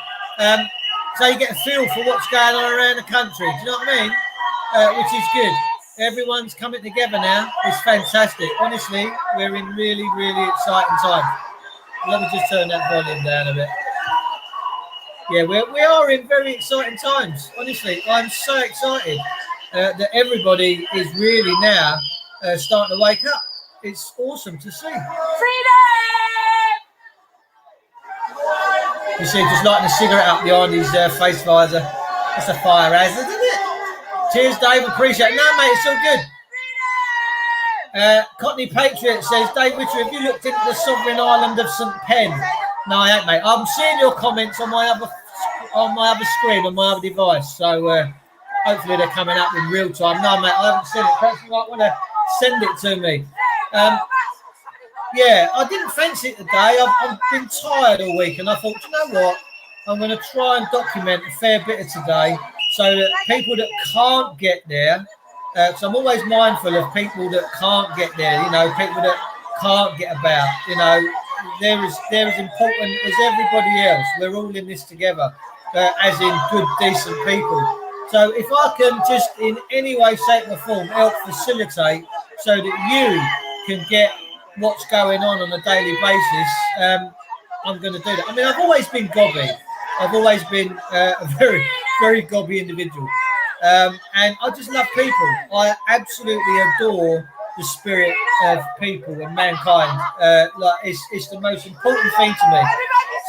So you get a feel for what's going on around the country. Do you know what I mean? Which is good. Everyone's coming together now. It's fantastic. Honestly, we're in really, really exciting times. Let me just turn that volume down a bit. Yeah, we are in very exciting times. Honestly, I'm so excited that everybody is really now starting to wake up. It's awesome to see. Freedom! You see, just lighting a cigarette up behind his face visor. That's a fire hazard, isn't it? Cheers, Dave. Appreciate it. No, mate, it's all good. Cockney Patriot says, Dave Richard, have you looked into the sovereign island of St. Pen? No, I ain't, mate. I'm seeing your comments on my other screen, on my other device. So hopefully they're coming up in real time. No, mate, I haven't seen it. Perhaps you might want to send it to me. Yeah, I didn't fancy it today. I've been tired all week, and I thought, you know what? I'm going to try and document a fair bit of today so that people that can't get there, because I'm always mindful of people that can't get there, you know, people that can't get about, you know, they're as important as everybody else. We're all in this together, as in good, decent people. So if I can just in any way, shape or form help facilitate so that you can get what's going on a daily basis, I'm going to do that. I mean, I've always been gobby. I've always been a very, very gobby individual. And I just love people. I absolutely adore the spirit of people and mankind. Like it's the most important thing to me.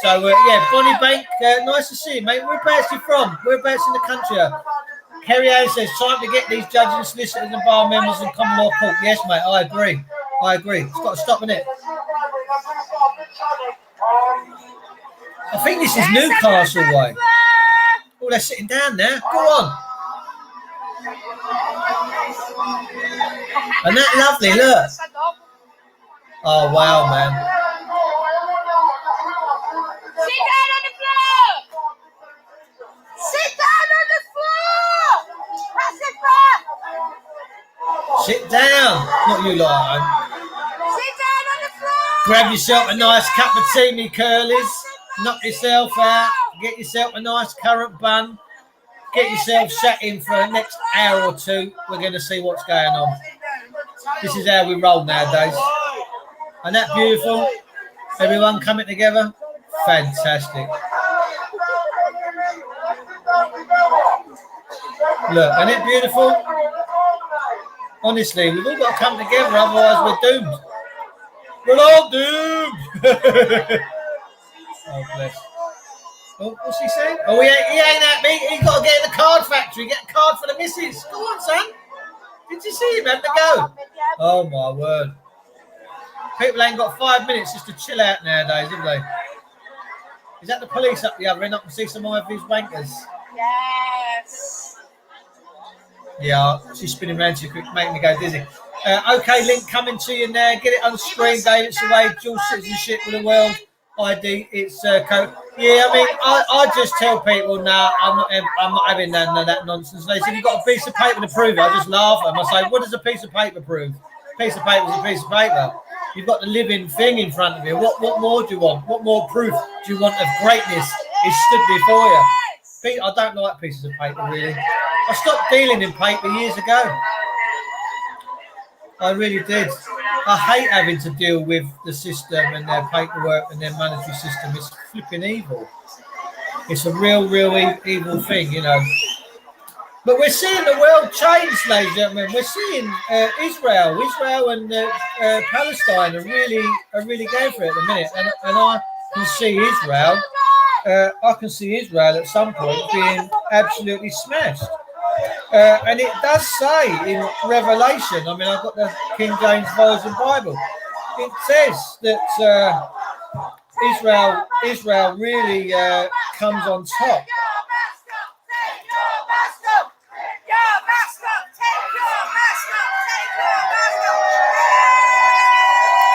So yeah, Bonnie Bank, nice to see you, mate. Whereabouts you from? Whereabouts in the country? Kerry Ann says, time to get these judges and solicitors and bar members in common law court. Yes, mate, I agree. It's got to stop, innit? I think this is Newcastle way. Oh, they're sitting down now. Go on. And that lovely, look. Oh, wow, man. Sit down on the floor! Sit down on the floor! Pass it back! Sit down. Not you lot. Sit down on the floor! Grab yourself a nice cup of tea, me curlies. Knock yourself out. Get yourself a nice currant bun. Get yourself sat in for the next hour or two. We're going to see what's going on. This is how we roll nowadays. Isn't that beautiful? Everyone coming together? Fantastic. Look, isn't it beautiful? Honestly, we've all got to come together, otherwise we're doomed. We're all doomed. Oh, bless. Oh, what's he saying? Oh, he ain't happy. He's got to get in the card factory, get a card for the missus. Go on, son. Did you see him having a go? Oh, my word. People ain't got 5 minutes just to chill out nowadays, have they? Is that the police up the other end? I can see some more of these wankers. Yes. Yeah, she's spinning around too quick, making me go dizzy. Okay, Link, coming to you now. Get it on the screen, David. It's away. Dual citizenship with the world ID. It's code. Yeah, I mean, I just tell people, nah, I'm not having none of that nonsense. They said, you've got a piece of paper to prove it. I just laugh at them. I say, what does a piece of paper prove? A piece of paper is a piece of paper. You've got the living thing in front of you. What more do you want? What more proof do you want of greatness is stood before you? I don't like pieces of paper, really. I stopped dealing in paper years ago. I really did. I hate having to deal with the system and their paperwork and their monetary system. It's flipping evil. It's a real evil thing, you know. But we're seeing the world change, ladies and gentlemen. We're seeing Israel and Palestine are really going for it at the minute. And I can see Israel. I can see Israel at some point being absolutely smashed. And it does say in Revelation, I mean, I've got the King James Version Bible. It says that Israel really comes on top.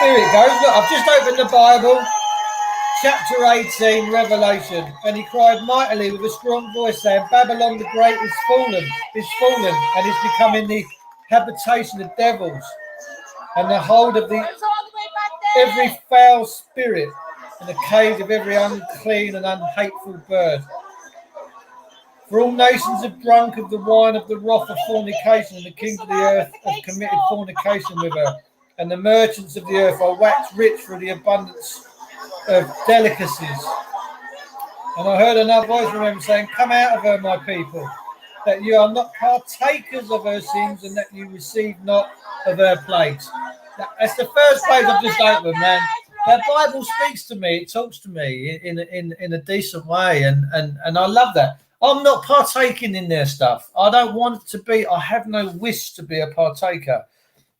Here it goes. Look, I've just opened the Bible. Chapter 18, Revelation. And he cried mightily with a strong voice, saying, Babylon the Great is fallen, and is becoming the habitation of devils, and the hold of every foul spirit, and the cage of every unclean and unhateful bird. For all nations have drunk of the wine of the wrath of fornication, and the kings of the earth have committed fornication with her. And the merchants of the earth are waxed rich through the abundance of delicacies. And I heard another voice from him saying, come out of her, my people, that you are not partakers of her sins, and that you receive not of her plagues. That's the first page I've just opened, man. The Bible speaks to me, it talks to me in a decent way, and I love that. I'm not partaking in their stuff. I don't want to be, I have no wish to be a partaker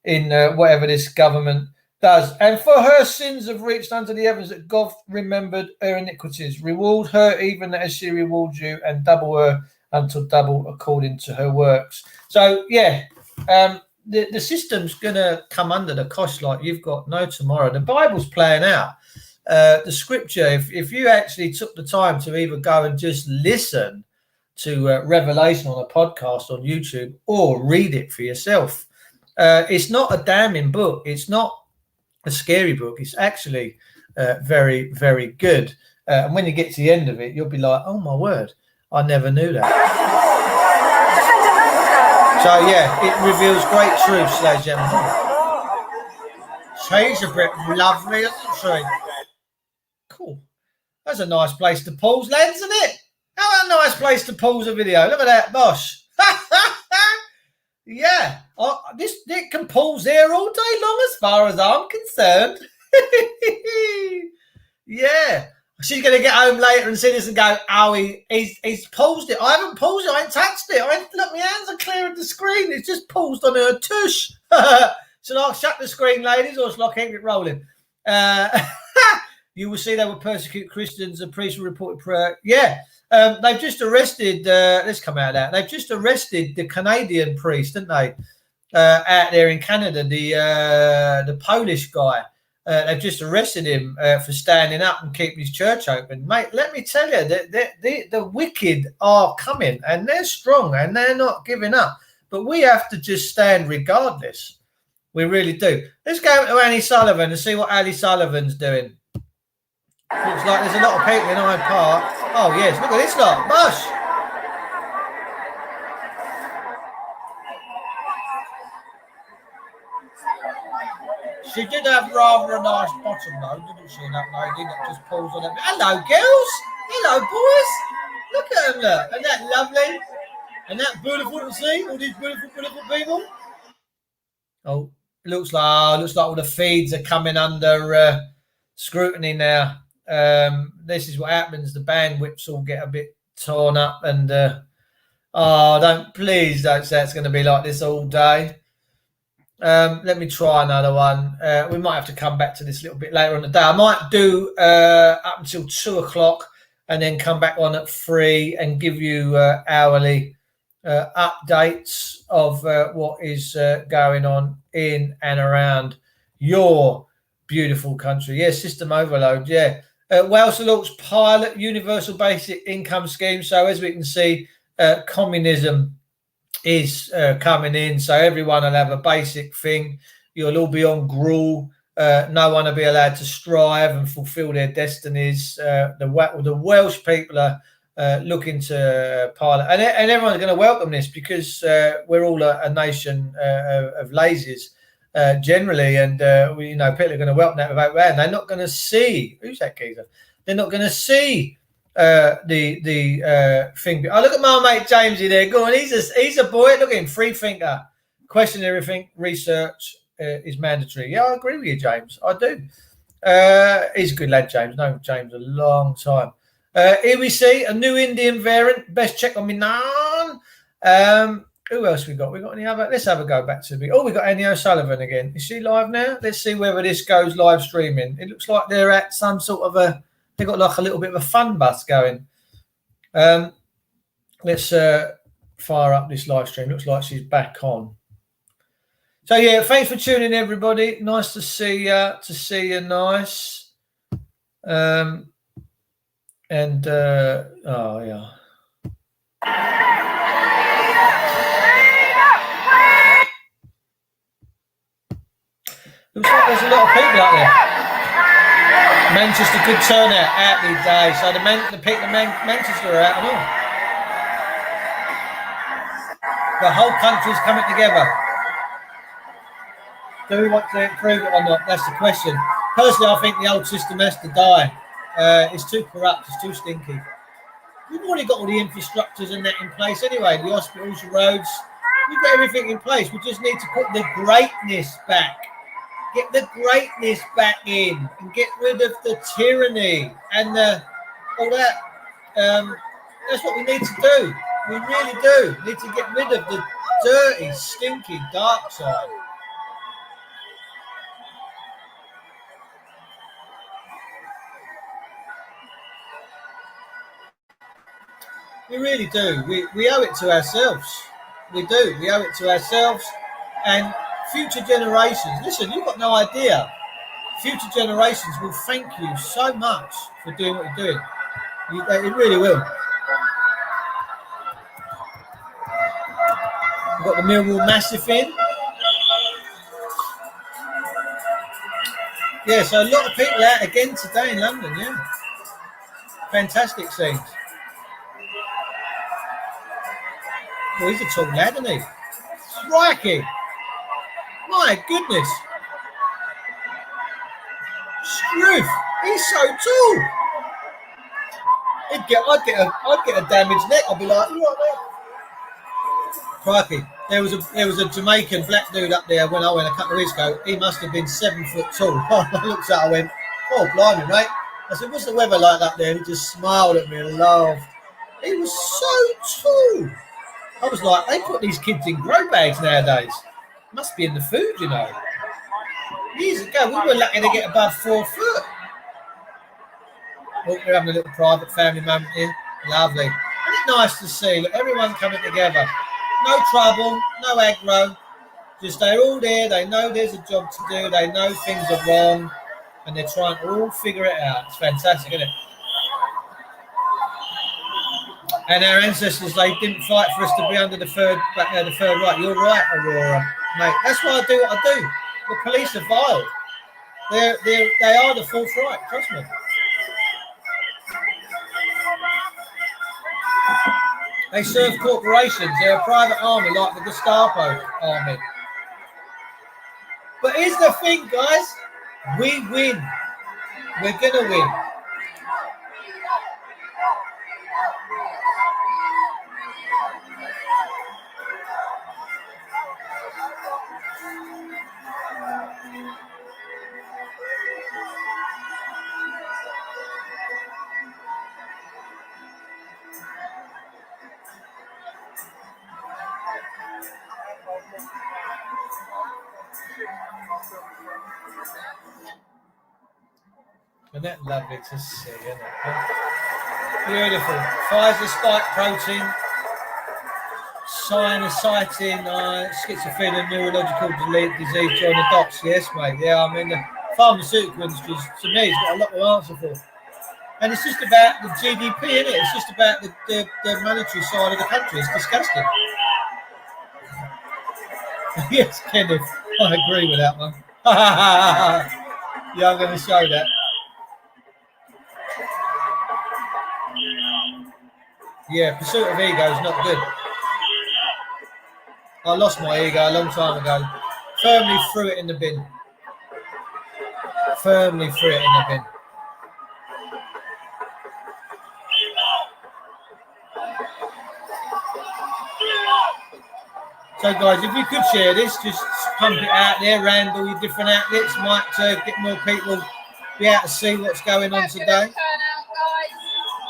in whatever this government does. And for her sins have reached unto the heavens, that God remembered her iniquities. Reward her even as she rewards you, and double her until double according to her works. So, yeah, the system's going to come under the cosh like you've got no tomorrow. The Bible's playing out. The scripture, if you actually took the time to either go and just listen to Revelation on a podcast on YouTube or read it for yourself, it's not a damning book. It's not a scary book. It's actually very, very good. And when you get to the end of it, you'll be like, oh, my word, I never knew that. So yeah, it reveals great truths, ladies and gentlemen. She's a bit lovely, isn't she? Cool. That's a nice place to pause, lads, isn't it? How a nice place to pause a video. Look at that, boss. Yeah. It can pause there all day long as far as I'm concerned. Yeah. She's going to get home later and see this and go, oh, he's paused it. I haven't paused it. I ain't touched it. Look, my hands are clear of the screen. It's just paused on her tush. Shall I shut the screen, ladies, or shall I keep it rolling? You will see they will persecute Christians. A priest will report prayer. Yeah. They've just arrested, let's come out of that. They've just arrested the Canadian priest, didn't they? Out there in Canada, the Polish guy. They've just arrested him for standing up and keeping his church open. Mate, let me tell you, the wicked are coming, and they're strong, and they're not giving up. But we have to just stand regardless. We really do. Let's go to Annie Sullivan and see what Ali Sullivan's doing. Looks like there's a lot of people in Hyde Park. Oh, yes, look at this lot. Bush! She did have rather a nice bottom, though, didn't she, that lady that just pulls on it. Hello, girls. Hello, boys. Look at them, look. Isn't that lovely? And that beautiful to see? All these beautiful, beautiful people. Oh, it looks like all the feeds are coming under scrutiny now. This is what happens. The bandwidths all get a bit torn up. And, please don't say it's going to be like this all day. Let me try another one. We might have to come back to this a little bit later on the day. I might do up until 2 o'clock and then come back on at 3 and give you hourly updates of what is going on in and around your beautiful country. Yeah, system overload. Yeah. Wales looks pilot universal basic income scheme. So as we can see, communism is coming in, so everyone will have a basic thing. You'll all be on gruel. No one will be allowed to strive and fulfill their destinies. The Welsh people are looking to pilot, and everyone's going to welcome this because we're all a nation of lazies generally, and people are going to welcome that without hand. They're not going to see who's that geezer. They're not going to see the thing. Oh, look at my mate Jamesy there. Go on, he's a boy. Look at him, free thinker. Question everything. Research is mandatory. Yeah, I agree with you, James. I do. He's a good lad, James. Known James a long time. Here we see a new Indian variant. Best check on me now. Who else we got? We got any other? Let's have a go back to me. Oh, we got Annie O'Sullivan again. Is she live now? Let's see whether this goes live streaming. It looks like they're at some sort of a. They got like a little bit of a fun bus going. Let's fire up this live stream. Looks like she's back on. So yeah, thanks for tuning in, everybody. Nice to see you. To see you, nice. Oh yeah. Looks like there's a lot of people out there. Manchester, good turnout out these days. So the people of Manchester are out and all. The whole country's coming together. Do we want to improve it or not? That's the question. Personally, I think the old system has to die. It's too corrupt. It's too stinky. We've already got all the infrastructures and that in place anyway. The hospitals, the roads. We've got everything in place. We just need to put the greatness back. Get the greatness back in and get rid of the tyranny and all that. That's what we need to do. We really do. We need to get rid of the dirty, stinky, dark side. We really do. We owe it to ourselves. We do. We owe it to ourselves and future generations. Listen, you've got no idea. Future generations will thank you so much for doing what you're doing. It really will. We've got the Millwall Massive in. Yeah, so a lot of people out again today in London, yeah. Fantastic scenes. Well, he's a tall lad, isn't he? Crikey. My goodness. Struth. He's so tall. I'd get a damaged neck. I'd be like, you know what, crikey. There was a Jamaican black dude up there when I went a couple of weeks ago. He must have been 7 foot tall. I looked at him and went, oh, blimey, mate. I said, what's the weather like up there? And he just smiled at me and laughed. He was so tall. I was like, they put these kids in grow bags nowadays. Must be in the food, you know. Years ago, we were lucky to get above 4 foot. Look, we're having a little private family moment here. Lovely. Isn't it nice to see? Look, everyone coming together. No trouble, no aggro. Just they're all there. They know there's a job to do. They know things are wrong. And they're trying to all figure it out. It's fantastic, isn't it? And our ancestors, they didn't fight for us to be under the third right. You're right, Aurora, mate. That's why I do what I do. The police are vile. They are the fourth right. Trust me. They serve corporations. They're a private army, like the Gestapo army. But here's the thing, guys. We win. We're gonna win. Isn't that lovely to see, isn't it? Beautiful. Pfizer spike protein, sinusitis, schizophrenia, neurological disease, join the dots. Yes, mate. Yeah, I mean, the pharmaceutical industry, to me, has got a lot to answer for. And it's just about the GDP, isn't it? It's just about the monetary side of the country. It's disgusting. Yes, Kenneth. I agree with that one. Yeah, I'm going to show that. Yeah, pursuit of ego is not good. I lost my ego a long time ago. Firmly threw it in the bin. Firmly threw it in the bin. So, guys, if you could share this, just pump it out there around all your different outlets. Might get more people be able to see what's going on today. Turn out, guys.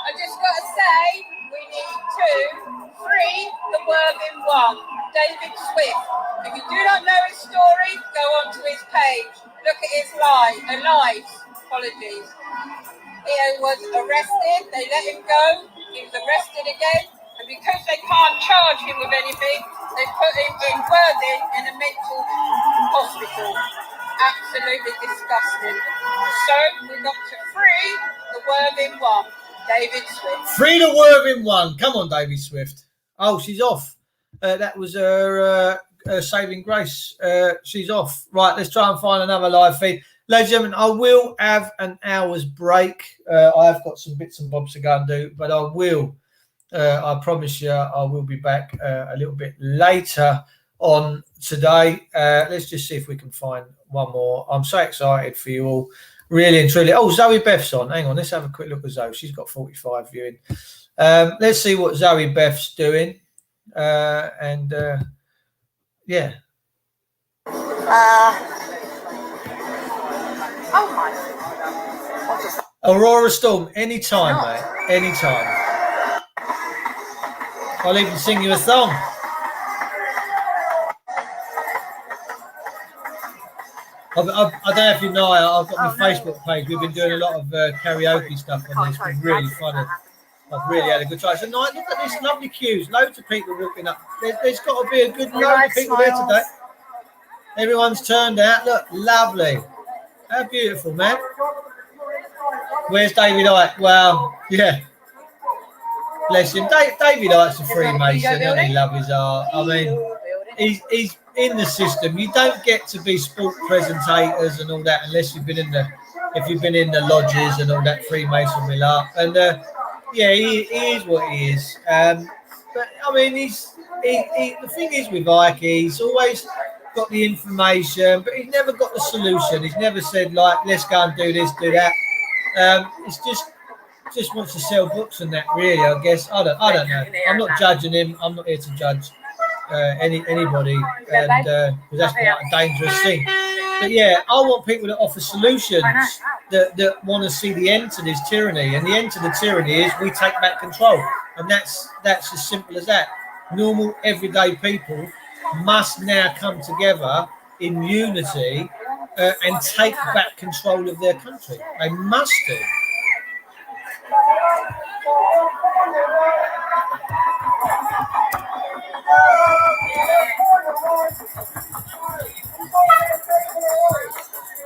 I just got to say, we need 2, 3, the Worthing one. David Swift. If you do not know his story, go onto his page. Look at his life. Apologies. He was arrested. They let him go. He was arrested again. And because they can't charge him with anything, they put him in Worthing in a mental hospital. Absolutely disgusting. So we got to free the Worthing one. David Swift. Free the Worthing one. Come on, David Swift. Oh, she's off. That was her saving grace. She's off. Right, let's try and find another live feed. Ladies and gentlemen, I will have an hour's break. I've got some bits and bobs to go and do, but I will. I promise you, I will be back a little bit later on today. Let's just see if we can find one more. I'm so excited for you all. Really and truly. Oh, Zoe Beth's on. Hang on. Let's have a quick look at Zoe. She's got 45 viewing. Let's see what Zoe Beth's doing. Yeah. Oh my. Aurora Storm. Anytime, mate. Anytime. I'll even sing you a song. I don't know if you know, I've got my Facebook page. We've been doing a lot of karaoke stuff on this. It's been really funny. I've really had a good time. So, look at these lovely queues. Loads of people walking up. There's got to be a good load of people there today. Everyone's turned out. Look, lovely. How beautiful, man. Where's David Icke? Well, yeah. Bless him. David Icke's a Freemason, and he loves his art. I mean, he's in the system. You don't get to be sport presentators and all that unless you've been in the lodges and all that Freemasonry art. And yeah, he is what he is. But I mean, he the thing is with Ike, he's always got the information, but he's never got the solution. He's never said like, let's go and do this, do that. It's just wants to sell books and that. Really, I guess. I don't know. I'm not judging him. I'm not here to judge anybody, and because that's quite a dangerous thing. But yeah, I want people that offer solutions that want to see the end to this tyranny, and the end to the tyranny is we take back control, and that's as simple as that. Normal, everyday people must now come together in unity and take back control of their country. They must do.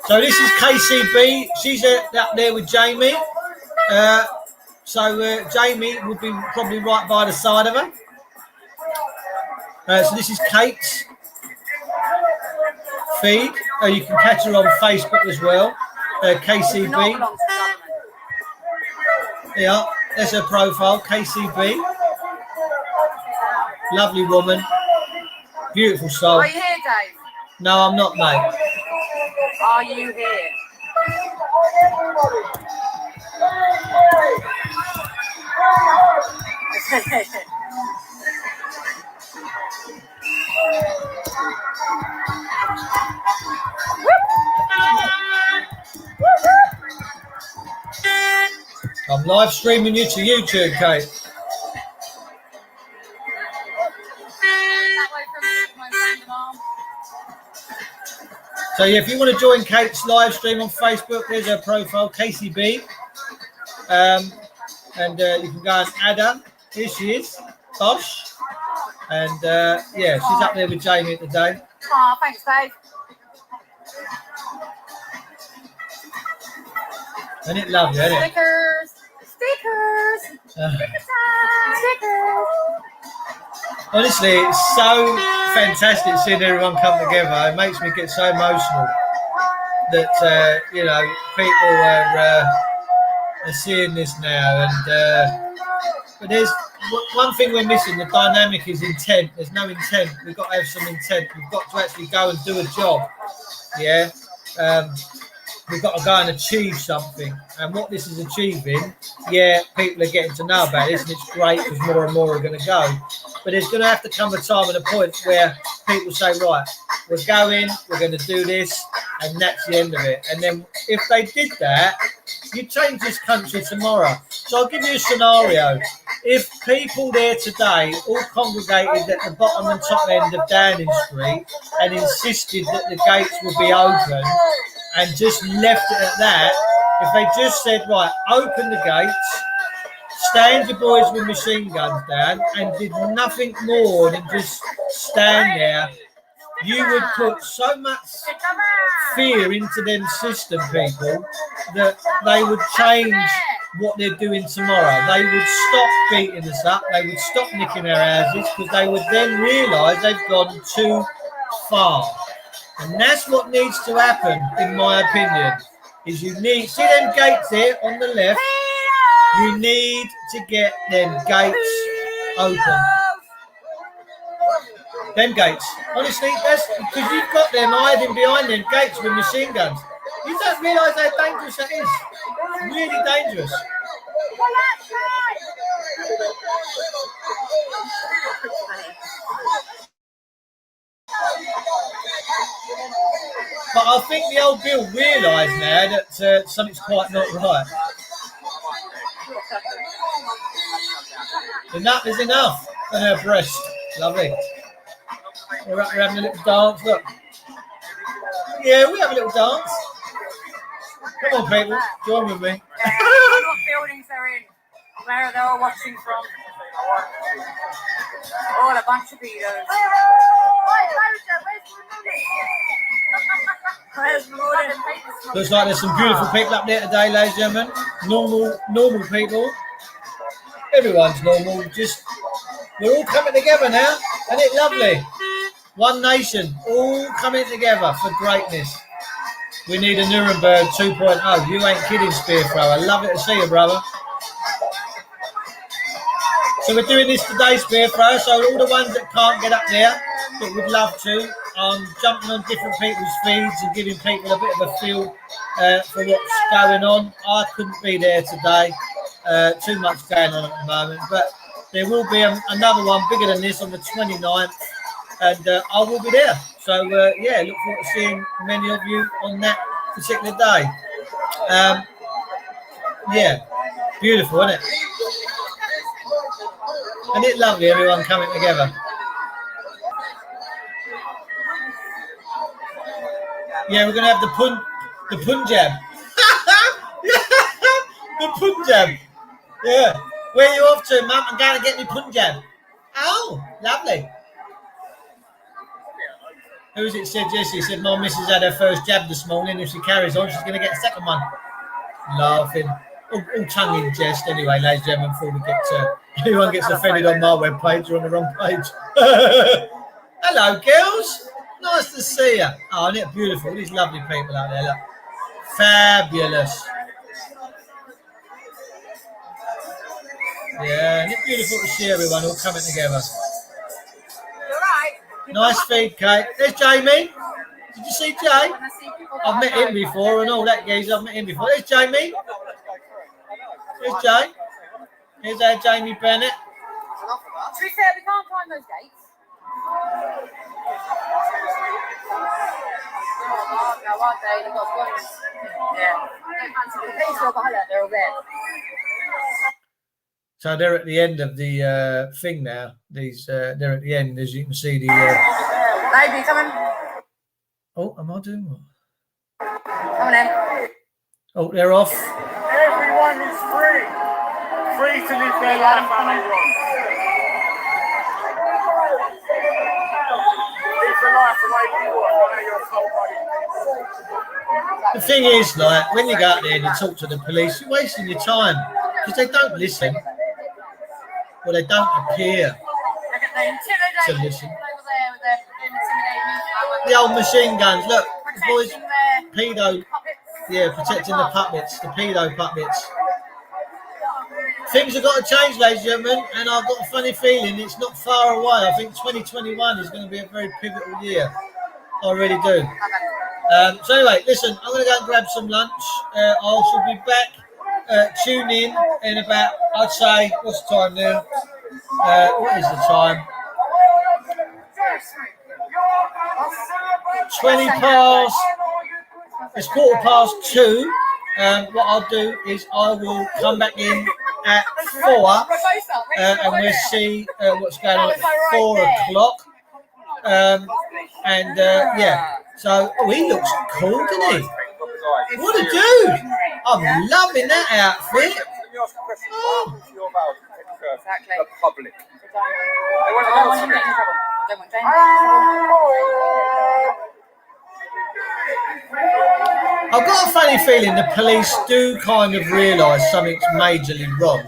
So this is KCB. She's up there with Jamie. So Jamie would be probably right by the side of her. So this is Kate's feed. You can catch her on Facebook as well. KCB. Yeah, there's her profile, KCB. Lovely woman. Beautiful soul. Are you here, Dave? No, I'm not, mate. Are you here? I'm live streaming you to YouTube, Kate. So yeah, if you want to join Kate's live stream on Facebook, there's her profile, KCB. And you can go and add her. Here she is, Tosh. And yeah, she's up there with Jamie today. Oh, thanks, Dave. Isn't it lovely, isn't it? Stickers. Stickers. Honestly, it's so fantastic seeing everyone come together. It makes me get so emotional that, you know, people are seeing this now. And but there's one thing we're missing. The dynamic is intent. There's no intent. We've got to have some intent. We've got to actually go and do a job. Yeah. We've got to go and achieve something. And what this is achieving, yeah, people are getting to know about this, and it's great because more and more are going to go. But there's going to have to come a time and a point where people say, right, we're going to do this, and that's the end of it. And then if they did that, you change this country tomorrow. So I'll give you a scenario. If people there today all congregated at the bottom and top end of Downing Street and insisted that the gates would be open and just left it at that, if they just said, right, open the gates, stand your boys with machine guns down, and did nothing more than just stand there, you would put so much fear into them system people that they would change what they're doing tomorrow. They would stop beating us up. They would stop nicking our houses because they would then realise they've gone too far. And that's what needs to happen, in my opinion, is you need, see them gates there on the left, you need to get them gates open. Them gates. Honestly, that's because you've got them hiding behind them gates with machine guns. You don't realise how dangerous that is. It's really dangerous. But I think the old Bill realised now that something's quite not right. Enough is enough on her breast. Lovely. We're up there having a little dance. Look. Yeah, we have a little dance. Come on, people. Join with me. What buildings they're in? Where they're all watching from? All a bunch of pedos. Looks like there's some beautiful people up there today, ladies and gentlemen. Normal people. Everyone's normal. Just we're all coming together now, and it's lovely. One nation, all coming together for greatness. We need a Nuremberg 2.0. You ain't kidding, Spearthrower. I love it to see you, brother. So we're doing this today, Spearthrower. So all the ones that can't get up there, but would love to, I'm jumping on different people's feeds and giving people a bit of a feel for what's going on. I couldn't be there today. Too much going on at the moment, but there will be another one bigger than this on the 29th, and I will be there. So yeah, look forward to seeing many of you on that particular day. Yeah, beautiful, isn't it? Isn't it lovely, everyone coming together? Yeah, we're going to have the Punjab. The Punjab. Yeah. Where are you off to, Mum? I'm going to get me Punjab. Oh, lovely. Who was it said, Jesse? Said my missus had her first jab this morning. If she carries on, she's going to get a second one. Laughing. All tongue in jest anyway, ladies and gentlemen, before we get to anyone gets offended on my webpage, you're on the wrong page. Hello, girls. Nice to see you. Oh, isn't it beautiful? These lovely people out there. Look. Fabulous. Yeah, isn't it beautiful to see everyone all coming together? You're right. Nice feed, Kate. There's Jamie. Did you see Jay? I've met him before and all that geezer. I've met him before. There's Jamie. There's Jay. Here's our Jamie Bennett. To be fair, we can't find those gates. No, aren't they? They've got guns. Yeah. They're still behind that. They're all there. So they're at the end of the thing now. These they're at the end, as you can see. The Baby, come on. oh, am I doing what? Come on in. Oh, they're off. Everyone is free. Free to live their life how they want. Live the life the way you want, not how you're told by you. The thing is, like, when you go out there and you talk to the police, you're wasting your time because they don't listen. Well, they don't appear to listen. The old machine guns. Look, the boys, pedo. Yeah, protecting the puppets, the pedo puppets. Things have got to change, ladies and gentlemen, and I've got a funny feeling it's not far away. I think 2021 is going to be a very pivotal year. I really do. So anyway, listen, I'm going to go and grab some lunch. I shall be back. Tune in about, I'd say, what's the time now? What is the time? 20 past. It's 2:15. What I'll do is I will come back in at 4 and we'll see what's going on at 4 o'clock. Yeah, so he looks cool, doesn't he? What a dude! I'm loving that outfit. Oh. Exactly. The public. I've got a funny feeling the police do kind of realise something's majorly wrong,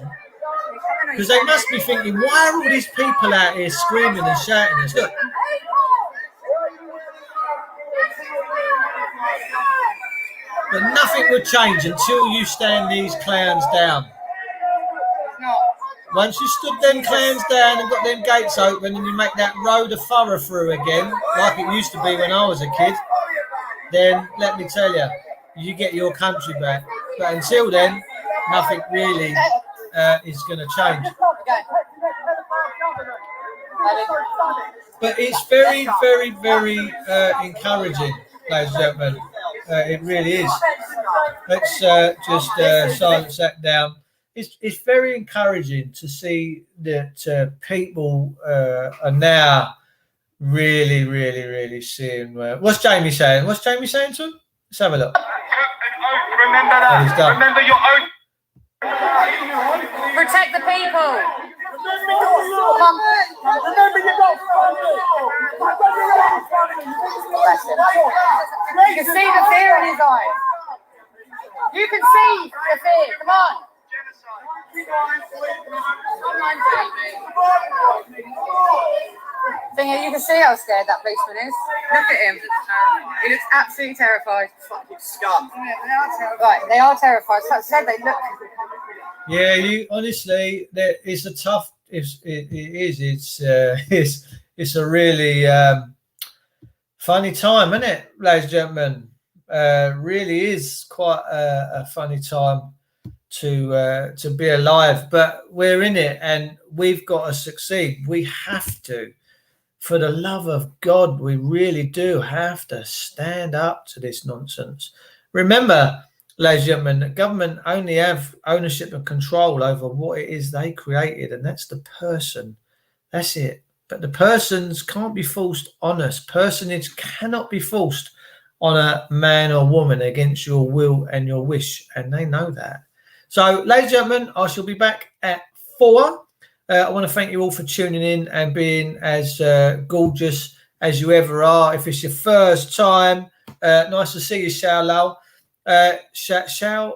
because they must be thinking, why are all these people out here screaming and shouting this? Look. But nothing would change until you stand these clowns down. Once you stood them clowns down and got them gates open and you make that road of thorough through again, like it used to be when I was a kid, then let me tell you, you get your country back. But until then, nothing really is going to change. But it's very, very, very encouraging, ladies and gentlemen. It really is. Let's just silence that down. It's very encouraging to see that people are now really, really, really seeing. What's Jamie saying? What's Jamie saying to him? Let's have a look. Remember that. Oh, remember your own. Protect the people. Remember you got family. You can see the fear in his eyes. You can see the fear. Come on. Thing is, you can see how scared that policeman is. Look at him. He looks absolutely terrified. Fucking scum. Right, they are terrified. So I said they look. Yeah, you honestly, it's a tough it's a really funny time, isn't it, ladies and gentlemen? Really is quite a funny time to be alive, but we're in it and we've got to succeed. We have to. For the love of God, we really do have to stand up to this nonsense. Remember, ladies and gentlemen, the government only have ownership and control over what it is they created, and that's the person. That's it. But the persons can't be forced on us. Personage cannot be forced on a man or woman against your will and your wish, and they know that. So, ladies and gentlemen, I shall be back at 4. I want to thank you all for tuning in and being as gorgeous as you ever are. If it's your first time, nice to see you, Shalal. Shalal.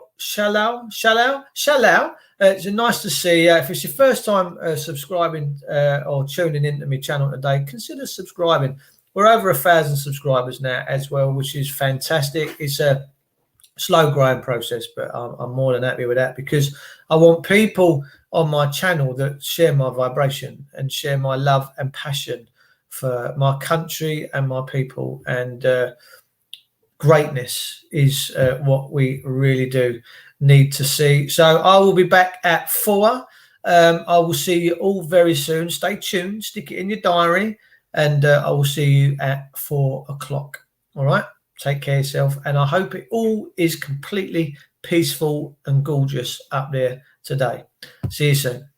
It's nice to see you. If it's your first time subscribing or tuning into my channel today, consider subscribing. We're over 1,000 subscribers now as well, which is fantastic. It's a slow growing process, but I'm more than happy with that because I want people on my channel that share my vibration and share my love and passion for my country and my people. And greatness is what we really do need to see. So I will be back at 4. I will see you all very soon. Stay tuned, stick it in your diary, and I will see you at 4 o'clock. All right, take care of yourself, and I hope it all is completely peaceful and gorgeous up there today. See you soon.